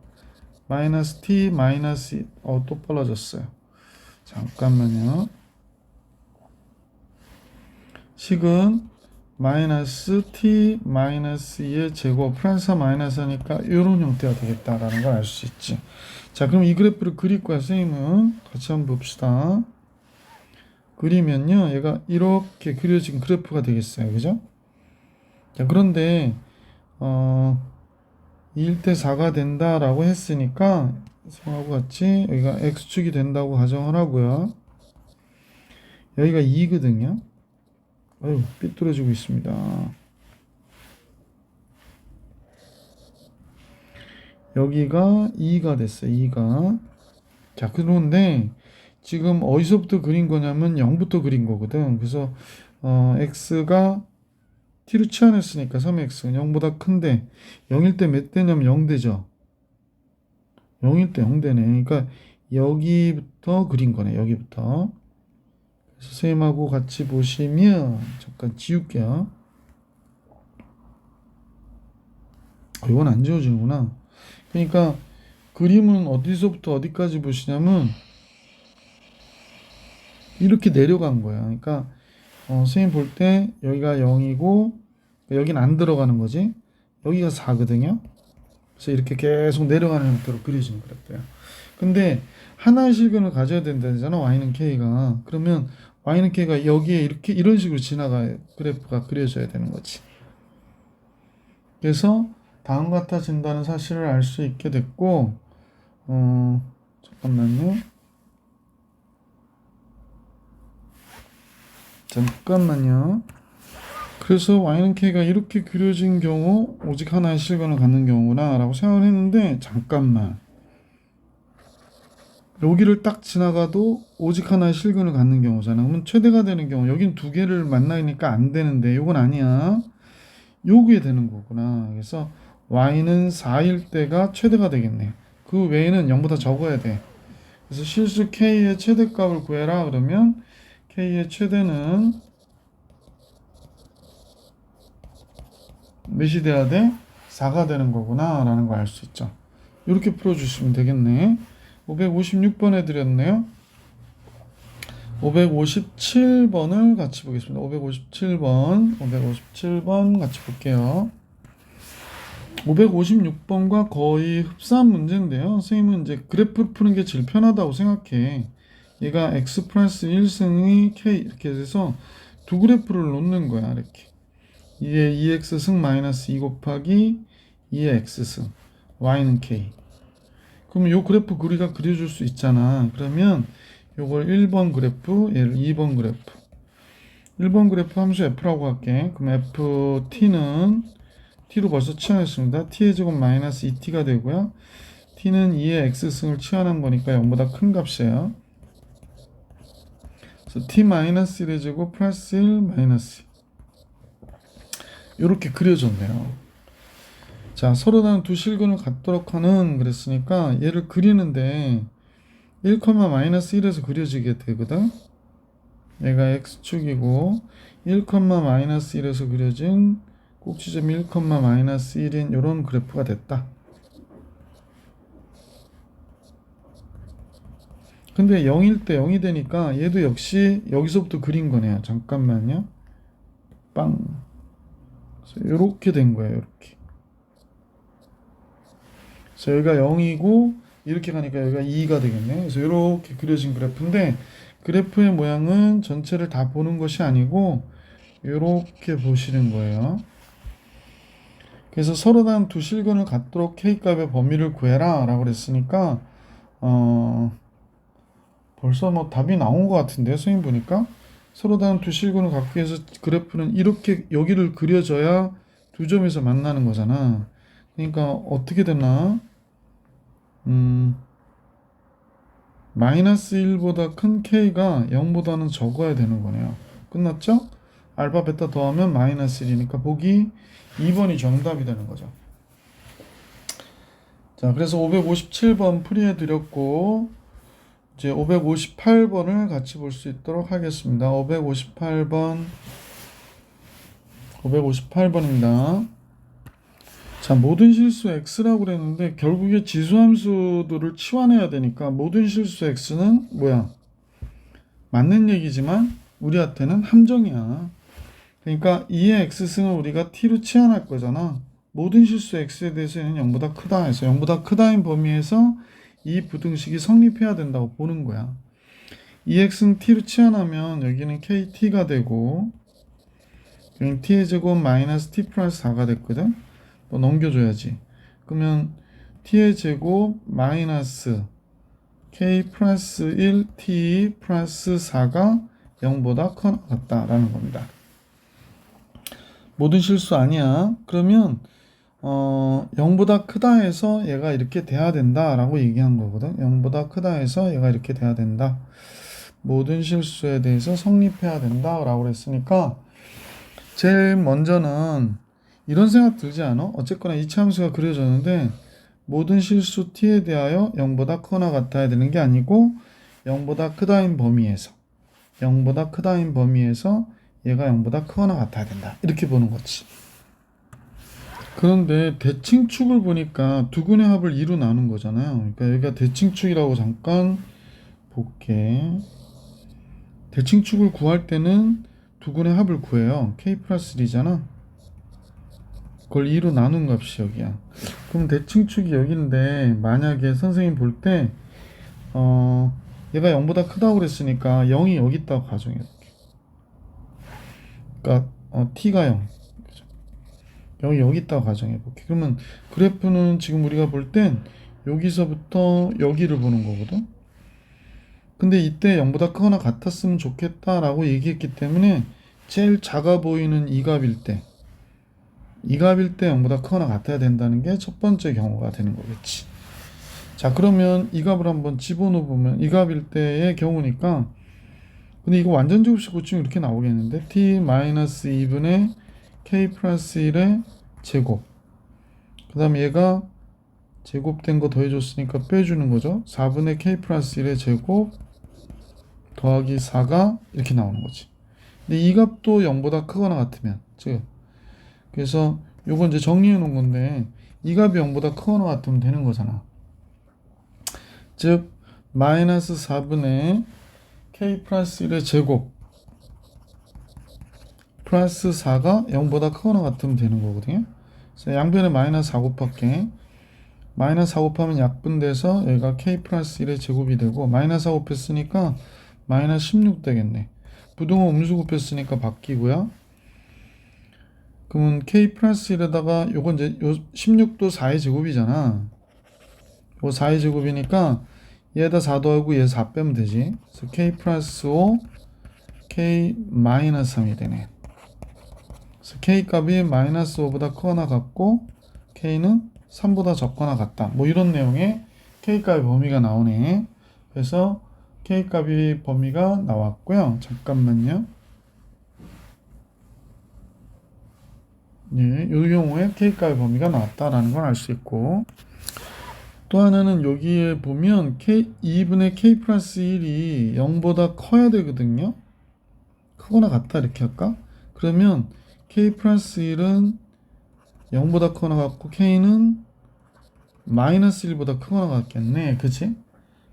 마이너스 t 마이너스 또 빨라졌어요. 잠깐만요. 식은 마이너스 t 마이너스 2의 제곱 플러스 마이너스 하니까 이런 형태가 되겠다라는 걸 알 수 있지. 자, 그럼 이 그래프를 그릴 거야. 선생님은 같이 한번 봅시다. 그리면요, 얘가 이렇게 그려진 그래프가 되겠어요. 그죠? 자, 그런데 1대 4가 된다라고 했으니까 성하고 같이 여기가 x축이 된다고 가정을 하고요. 여기가 2거든요. 아유, 삐뚤어지고 있습니다. 여기가 2가 됐어요. 2가. 자, 그런데 지금 어디서부터 그린 거냐면 0부터 그린 거거든. 그래서 x가 t로 치환했으니까 3x는 0보다 큰데 0일 때 몇 대냐면 0대죠. 0일 때 0되네. 그러니까 여기부터 그린 거네. 여기부터. 그래서 선생님하고 같이 보시면 잠깐 지울게요. 이건 안 지워지는구나. 그러니까 그림은 어디서부터 어디까지 보시냐면 이렇게 내려간 거야. 그러니까 선생님 볼 때 여기가 0이고 여기는 안 들어가는 거지. 여기가 4거든요. 그래서 이렇게 계속 내려가는 형태로 그려지는 그래프예요. 근데 하나의 실근을 가져야 된다잖아. y는 k가. 그러면 y는 k가 여기에 이렇게 이런 식으로 지나가야 그래프가 그려져야 되는 거지. 그래서 다음 같아진다는 사실을 알 수 있게 됐고, 잠깐만요. 잠깐만요. 그래서 y는 k가 이렇게 그려진 경우 오직 하나의 실근을 갖는 경우구나 라고 생각을 했는데, 잠깐만. 여기를 딱 지나가도 오직 하나의 실근을 갖는 경우잖아. 그러면 최대가 되는 경우, 여긴 두 개를 만나니까 안 되는데, 이건 아니야. 요게 되는 거구나. 그래서 y는 4일 때가 최대가 되겠네. 그 외에는 0보다 적어야 돼. 그래서 실수 k의 최대값을 구해라. 그러면 k의 최대는 몇이 돼야 돼? 4가 되는 거구나 라는 걸 알 수 있죠. 이렇게 풀어주시면 되겠네. 556번 해드렸네요. 557번을 같이 보겠습니다. 557번 같이 볼게요. 556번과 거의 흡사한 문제인데요. 선생님은 이제 그래프 푸는 게 제일 편하다고 생각해. 얘가 x 플러스 1승이 k 이렇게 해서 두 그래프를 놓는 거야. 이렇게. 이게 2x승 마이너스 2 곱하기 2의 x승 y는 k. 그러면 요 그래프 우리가 그려줄 수 있잖아. 그러면 요걸 1번 그래프, 얘를 2번 그래프. 1번 그래프 함수 f라고 할게. 그럼 ft는 t로 벌써 치환했습니다. t의 제곱 마이너스 2t가 되고요. t는 2의 x승을 치환한 거니까 0보다 큰 값이에요. 그래서 t 마이너스 1의 제곱 플러스 1 마이너스 2. 이렇게 그려졌네요. 자, 서로 다른 두 실근을 갖도록 하는 그랬으니까 얘를 그리는데 1, 마이너스 1에서 그려지게 되거든. 얘가 x축이고 1, 마이너스 1에서 그려진 꼭지점 1, 마이너스 1인 이런 그래프가 됐다. 근데 0일 때 0이 되니까 얘도 역시 여기서부터 그린 거네요. 잠깐만요. 빵. 이렇게 된 거예요. 이렇게. 그래서 여기가 0이고 이렇게 가니까 여기가 2가 되겠네. 그래서 이렇게 그려진 그래프인데 그래프의 모양은 전체를 다 보는 것이 아니고 이렇게 보시는 거예요. 그래서 서로 다른 두 실근을 갖도록 k값의 범위를 구해라 라고 그랬으니까 벌써 뭐 답이 나온 것 같은데요. 선생님 보니까 서로 다른 두 실근을 갖기 위해서 그래프는 이렇게 여기를 그려줘야 두 점에서 만나는 거잖아. 그러니까 어떻게 되나? 마이너스 1보다 큰 k가 0보다는 적어야 되는 거네요. 끝났죠? 알파 베타 더하면 마이너스 1이니까 보기 2번이 정답이 되는 거죠. 자, 그래서 557번 풀이해 드렸고 이제 558번을 같이 볼 수 있도록 하겠습니다. 558번입니다. 자, 모든 실수 x라고 그랬는데 결국에 지수함수들을 치환해야 되니까 모든 실수 x는 뭐야? 맞는 얘기지만 우리한테는 함정이야. 그러니까 2의 x승을 우리가 t로 치환할 거잖아. 모든 실수 x에 대해서는 0보다 크다 해서 0보다 크다인 범위에서 이 부등식이 성립해야 된다고 보는 거야. 2x는 t로 치환하면 여기는 kt가 되고 t의 제곱 마이너스 t 플러스 4가 됐거든. 또 넘겨줘야지. 그러면 t의 제곱 마이너스 k 플러스 1 t 플러스 4가 0보다 같다라는 겁니다. 모든 실수 아니야. 그러면 0보다 크다 해서 얘가 이렇게 돼야 된다라고 얘기한 거거든. 0보다 크다 해서 얘가 이렇게 돼야 된다. 모든 실수에 대해서 성립해야 된다라고 그랬으니까 제일 먼저는 이런 생각 들지 않아? 어쨌거나 이차 함수가 그려졌는데 모든 실수 t에 대하여 0보다 크거나 같아야 되는 게 아니고 0보다 크다인 범위에서 얘가 0보다 크거나 같아야 된다. 이렇게 보는 거지. 그런데 대칭축을 보니까 두근의 합을 2로 나눈 거잖아요. 그러니까 여기가 대칭축이라고 잠깐 볼게. 대칭축을 구할 때는 두근의 합을 구해요. k 플러스 1이잖아. 그걸 2로 나눈 값이 여기야. 그럼 대칭축이 여기인데 만약에 선생님 볼 때 얘가 0보다 크다고 그랬으니까 0이 여기 있다고 가정해 볼게. 그러니까 t가 0. 그죠? 0이 여기 있다고 가정해 볼게. 그러면 그래프는 지금 우리가 볼 땐 여기서부터 여기를 보는 거거든. 근데 이때 0보다 크거나 같았으면 좋겠다라고 얘기했기 때문에 제일 작아 보이는 이 값일 때 0보다 크거나 같아야 된다는 게 첫 번째 경우가 되는 거겠지. 자, 그러면 이 값을 한번 집어넣어 보면 이 값일 때의 경우니까, 근데 이거 완전 제곱식 고치면 이렇게 나오겠는데 t-2분의 k 플러스 1의 제곱, 그 다음에 얘가 제곱된 거 더해줬으니까 빼주는 거죠. 4분의 k 플러스 1의 제곱 더하기 4가 이렇게 나오는 거지. 근데 이 값도 0보다 크거나 같으면, 즉 그래서 요거 이제 정리해 놓은 건데 이 값이 0보다 크거나 같으면 되는 거잖아. 즉 마이너스 4분의 k 플러스 1의 제곱 플러스 4가 0보다 크거나 같으면 되는 거거든요. 그래서 양변에 마이너스 4 곱할게. 마이너스 4 곱하면 약분돼서 여기가 k 플러스 1의 제곱이 되고, 마이너스 4 곱했으니까 마이너스 16 되겠네. 부등호 음수 곱했으니까 바뀌고요. 그러면 k 플러스 1에다가 요건 이제 요 16도 4의 제곱이잖아. 요 4의 제곱이니까 얘에다 4 더하고 얘 4 빼면 되지. 그래서 k 플러스 5 k 마이너스 3이 되네. 그래서 k 값이 마이너스 5보다 크거나 같고 k는 3보다 적거나 같다. 뭐 이런 내용의 k 값의 범위가 나오네. 그래서 k 값의 범위가 나왔고요. 잠깐만요. 예, 이 경우에 k 값의 범위가 나왔다라는 걸 알 수 있고, 또 하나는 여기에 보면 k 2분의 k 플러스 1이 0보다 커야 되거든요. 크거나 같다 이렇게 할까? 그러면 k 플러스 1은 0보다 크거나 같고 k는 마이너스 1보다 크거나 같겠네. 그치?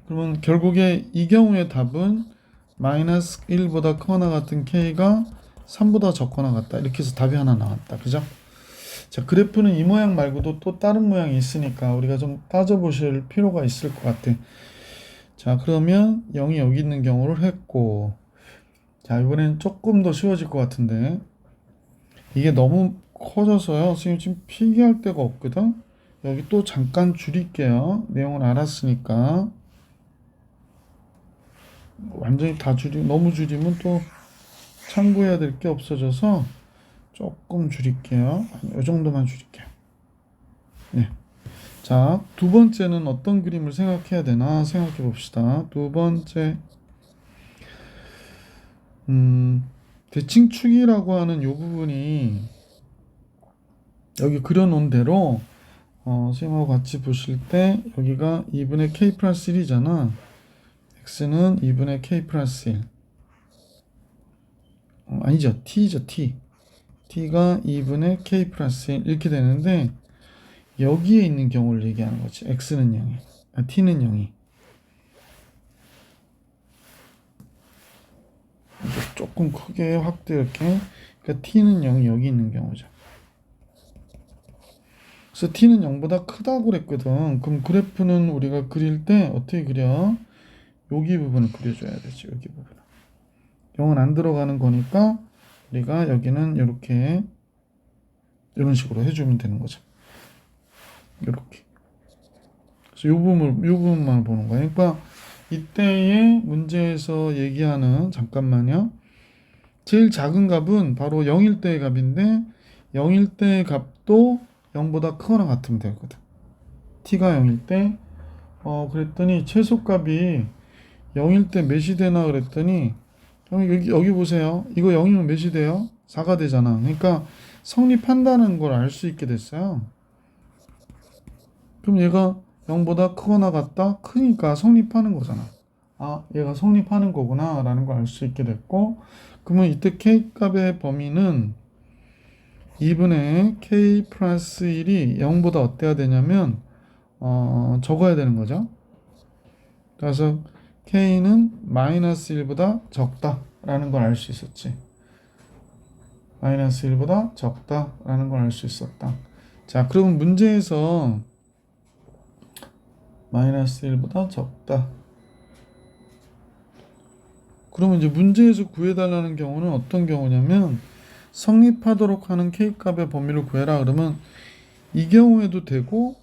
그러면 결국에 이 경우의 답은 마이너스 1보다 크거나 같은 k가 3보다 적거나 같다. 이렇게 해서 답이 하나 나왔다. 그죠? 자, 그래프는 이 모양 말고도 또 다른 모양이 있으니까 우리가 좀 따져보실 필요가 있을 것 같아. 자, 그러면 0이 여기 있는 경우를 했고, 자, 이번엔 조금 더 쉬워질 것 같은데, 이게 너무 커져서요 선생님 지금 필기할 데가 없거든. 여기 또 잠깐 줄일게요. 내용을 알았으니까. 완전히 다 너무 줄이면 또 참고해야 될 게 없어져서 조금 줄일게요. 이 정도만 줄일게요. 네. 자, 두 번째는 어떤 그림을 생각해야 되나 생각해 봅시다. 두 번째, 대칭축이라고 하는 이 부분이 여기 그려놓은 대로 선생님하고 같이 보실 때 여기가 2분의 k 플러스 1이잖아. x는 2분의 k 플러스 1. 아니죠. t죠. t가 2분의 k 플러스 1 이렇게 되는데, 여기에 있는 경우를 얘기하는 거지. x는 0이, t는 0이. 조금 크게 확대 이렇게. 그러니까 t는 0이 여기 있는 경우죠. 그래서 t는 0보다 크다고 그랬거든. 그럼 그래프는 우리가 그릴 때 어떻게 그려? 여기 부분을 그려줘야 되지. 여기 부분. 0은 안 들어가는 거니까 우리가 여기는 이렇게 이런 식으로 해주면 되는 거죠. 이렇게. 그래서 이 부분만 보는 거예요. 그러니까 이때의 문제에서 얘기하는, 잠깐만요. 제일 작은 값은 바로 0일 때의 값인데 0일 때의 값도 0보다 크거나 같으면 되거든. t가 0일 때 그랬더니 최소값이 0일 때 몇이 되나 그랬더니 여기 보세요. 이거 0이면 몇이 돼요? 4가 되잖아. 그러니까 성립한다는 걸 알 수 있게 됐어요. 그럼 얘가 0보다 크거나 같다? 크니까 성립하는 거잖아. 아, 얘가 성립하는 거구나 라는 걸 알 수 있게 됐고, 그러면 이때 k 값의 범위는 2분의 k 플러스 1이 0보다 어때야 되냐면 적어야 되는 거죠. 그래서 k는 마이너스 1보다 적다라는 걸 알 수 있었지. 마이너스 1보다 적다라는 걸 알 수 있었다. 자, 그러면 문제에서 마이너스 1보다 적다. 그러면 이제 문제에서 구해달라는 경우는 어떤 경우냐면 성립하도록 하는 k값의 범위를 구해라 그러면 이 경우에도 되고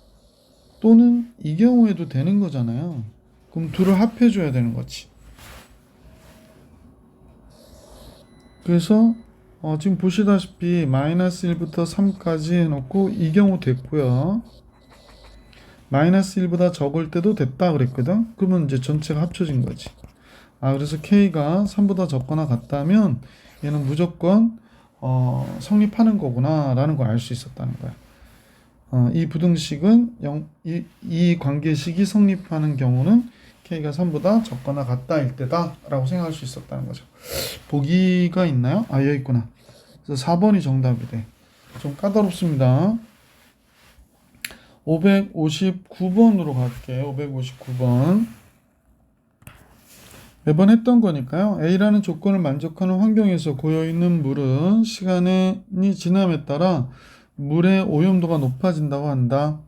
또는 이 경우에도 되는 거잖아요. 그럼 둘을 합해줘야 되는 거지. 그래서 지금 보시다시피 마이너스 1부터 3까지 해놓고 이 경우 됐고요. 마이너스 1보다 적을 때도 됐다 그랬거든. 그러면 이제 전체가 합쳐진 거지. 그래서 k가 3보다 적거나 같다면 얘는 무조건 성립하는 거구나 라는 걸 알 수 있었다는 거야. 이 부등식은 이 관계식이 성립하는 경우는 k가 3보다 적거나 같다일 때다 라고 생각할 수 있었다는 거죠. 보기가 있나요? 여기 있구나. 그래서 4번이 정답이 돼. 좀 까다롭습니다. 559번으로 갈게요. 559번. 매번 했던 거니까요. A라는 조건을 만족하는 환경에서 고여있는 물은 시간이 지남에 따라 물의 오염도가 높아진다고 한다.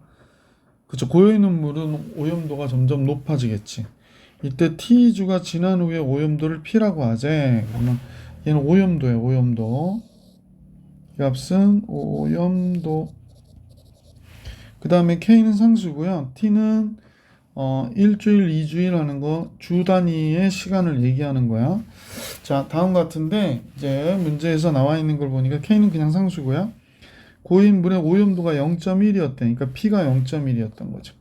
그렇죠. 고여있는 물은 오염도가 점점 높아지겠지. 이때 T주가 지난 후에 오염도를 P라고 하지. 그러면 얘는 오염도예요. 오염도. 이 값은 오염도. 그 다음에 K는 상수고요. T는 일주일, 2주일 하는 거 주 단위의 시간을 얘기하는 거야. 자, 다음 같은데 이제 문제에서 나와 있는 걸 보니까 K는 그냥 상수고요. 고인 물의 오염도가 0.1이었대. 그러니까 P가 0.1이었던 거죠.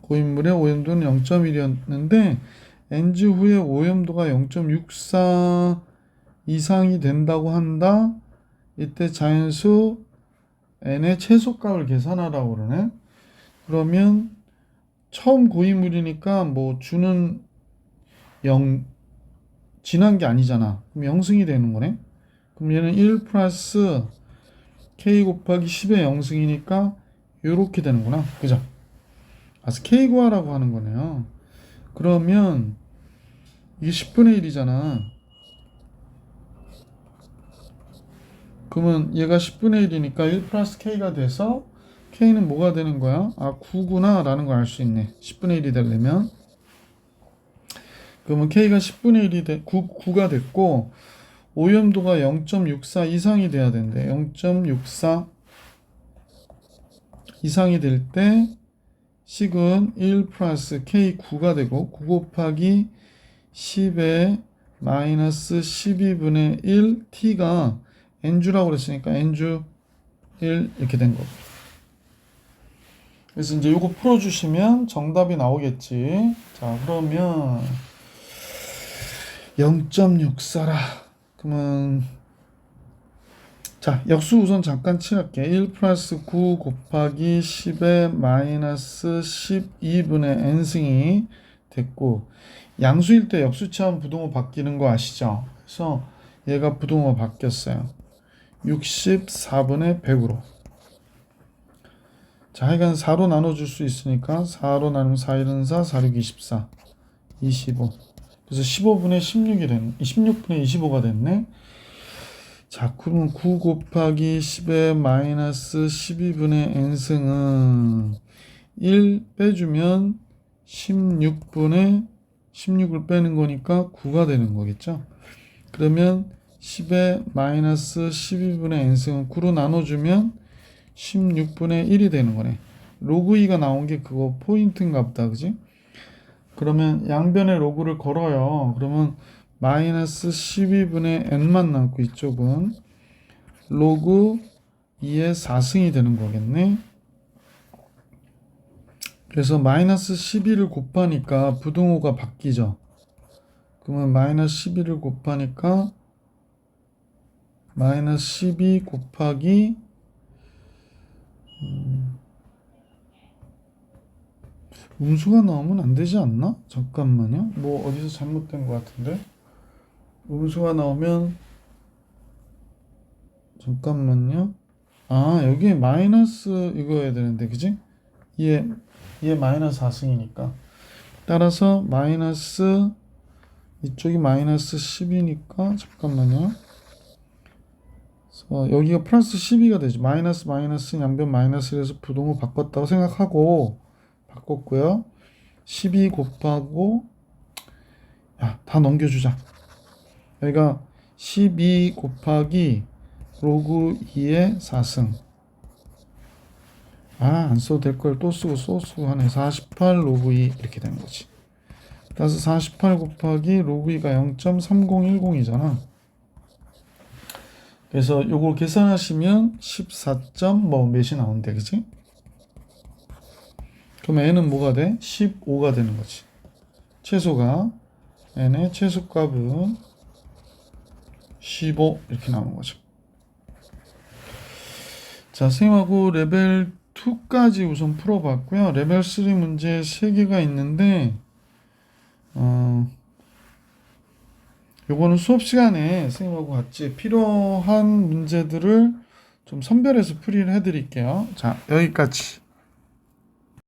고인 물의 오염도는 0.1이었는데 N주 후에 오염도가 0.64 이상이 된다고 한다. 이때 자연수 N의 최소값을 계산하라고 그러네. 그러면 처음 고인물이니까 뭐 주는 0 지난 게 아니잖아. 그럼 0승이 되는 거네. 그럼 얘는 1 플러스 k 곱하기 10의 0승이니까 이렇게 되는구나. 그죠? 그래서 k 구하라고 하는 거네요. 그러면 이게 10분의 1이잖아. 그러면 얘가 10분의 1이니까 1 플러스 k가 돼서 k는 뭐가 되는 거야? 9구나 라는 걸 알 수 있네. 10분의 1이 되려면. 그러면 k가 10분의 1이 9가 됐고 오염도가 0.64 이상이 돼야 된대. 0.64 이상이 될 때 식은 1 플러스 k9가 되고 9 곱하기 10의 마이너스 12분의 1 t가 n주라고 그랬으니까 n주 1 이렇게 된 거고. 그래서 이제 이거 풀어주시면 정답이 나오겠지. 자, 그러면 0.64라. 그러면 자, 역수 우선 잠깐 칠할게. 1 플러스 9 곱하기 10의 마이너스 12분의 n승이 됐고 양수일 때 역수치하면 부동호 바뀌는 거 아시죠? 그래서 얘가 부동호 바뀌었어요. 64분의 100으로. 자, 하여간 4로 나눠줄 수 있으니까 4로 나누면 4, 1은 4, 4, 6, 24, 25. 그래서 15분의 16이 됐네. 16분의 25가 됐네. 자, 그러면 9 곱하기 10의 마이너스 12분의 n승은 1 빼주면 16분의 16을 빼는 거니까 9가 되는 거겠죠. 그러면 10의 마이너스 12분의 n승은 9로 나눠주면 16분의 1이 되는 거네. 로그 2가 나온 게 그거 포인트인가 보다. 그지? 그러면 양변에 로그를 걸어요. 그러면 마이너스 12분의 n만 남고 이쪽은 로그 2의 4승이 되는 거겠네. 그래서 마이너스 12를 곱하니까 부등호가 바뀌죠. 그러면 마이너스 12를 곱하니까 마이너스 12 곱하기 음수가 나오면 안 되지 않나? 잠깐만요. 뭐 어디서 잘못된 것 같은데. 음수가 나오면 잠깐만요. 아, 여기에 마이너스 이거 해야 되는데, 그지? 얘 마이너스 4승이니까. 따라서 마이너스 이쪽이 마이너스 10이니까 잠깐만요. 여기가 플러스 12가 되죠. 마이너스 마이너스 양변 마이너스에서 부동을 바꿨다고 생각하고 바꿨고요. 12 곱하고 다 넘겨주자. 여기가 12 곱하기 로그 2의 4승. 안 써도 될 걸 또 쓰고 하네. 48 로그 2 이렇게 되는 거지. 따라서 48 곱하기 로그 2가 0.3010이잖아. 그래서 요걸 계산하시면 14점 뭐 몇이 나온대, 그치? 그럼 n은 뭐가 돼? 15가 되는 거지. 최소가 n의 최소값은 15 이렇게 나오는 거죠. 자, 선생님하고 레벨 2까지 우선 풀어봤고요. 레벨 3 문제 3개가 있는데 요거는 수업 시간에 선생님하고 같이 필요한 문제들을 좀 선별해서 풀이를 해드릴게요. 자, 여기까지.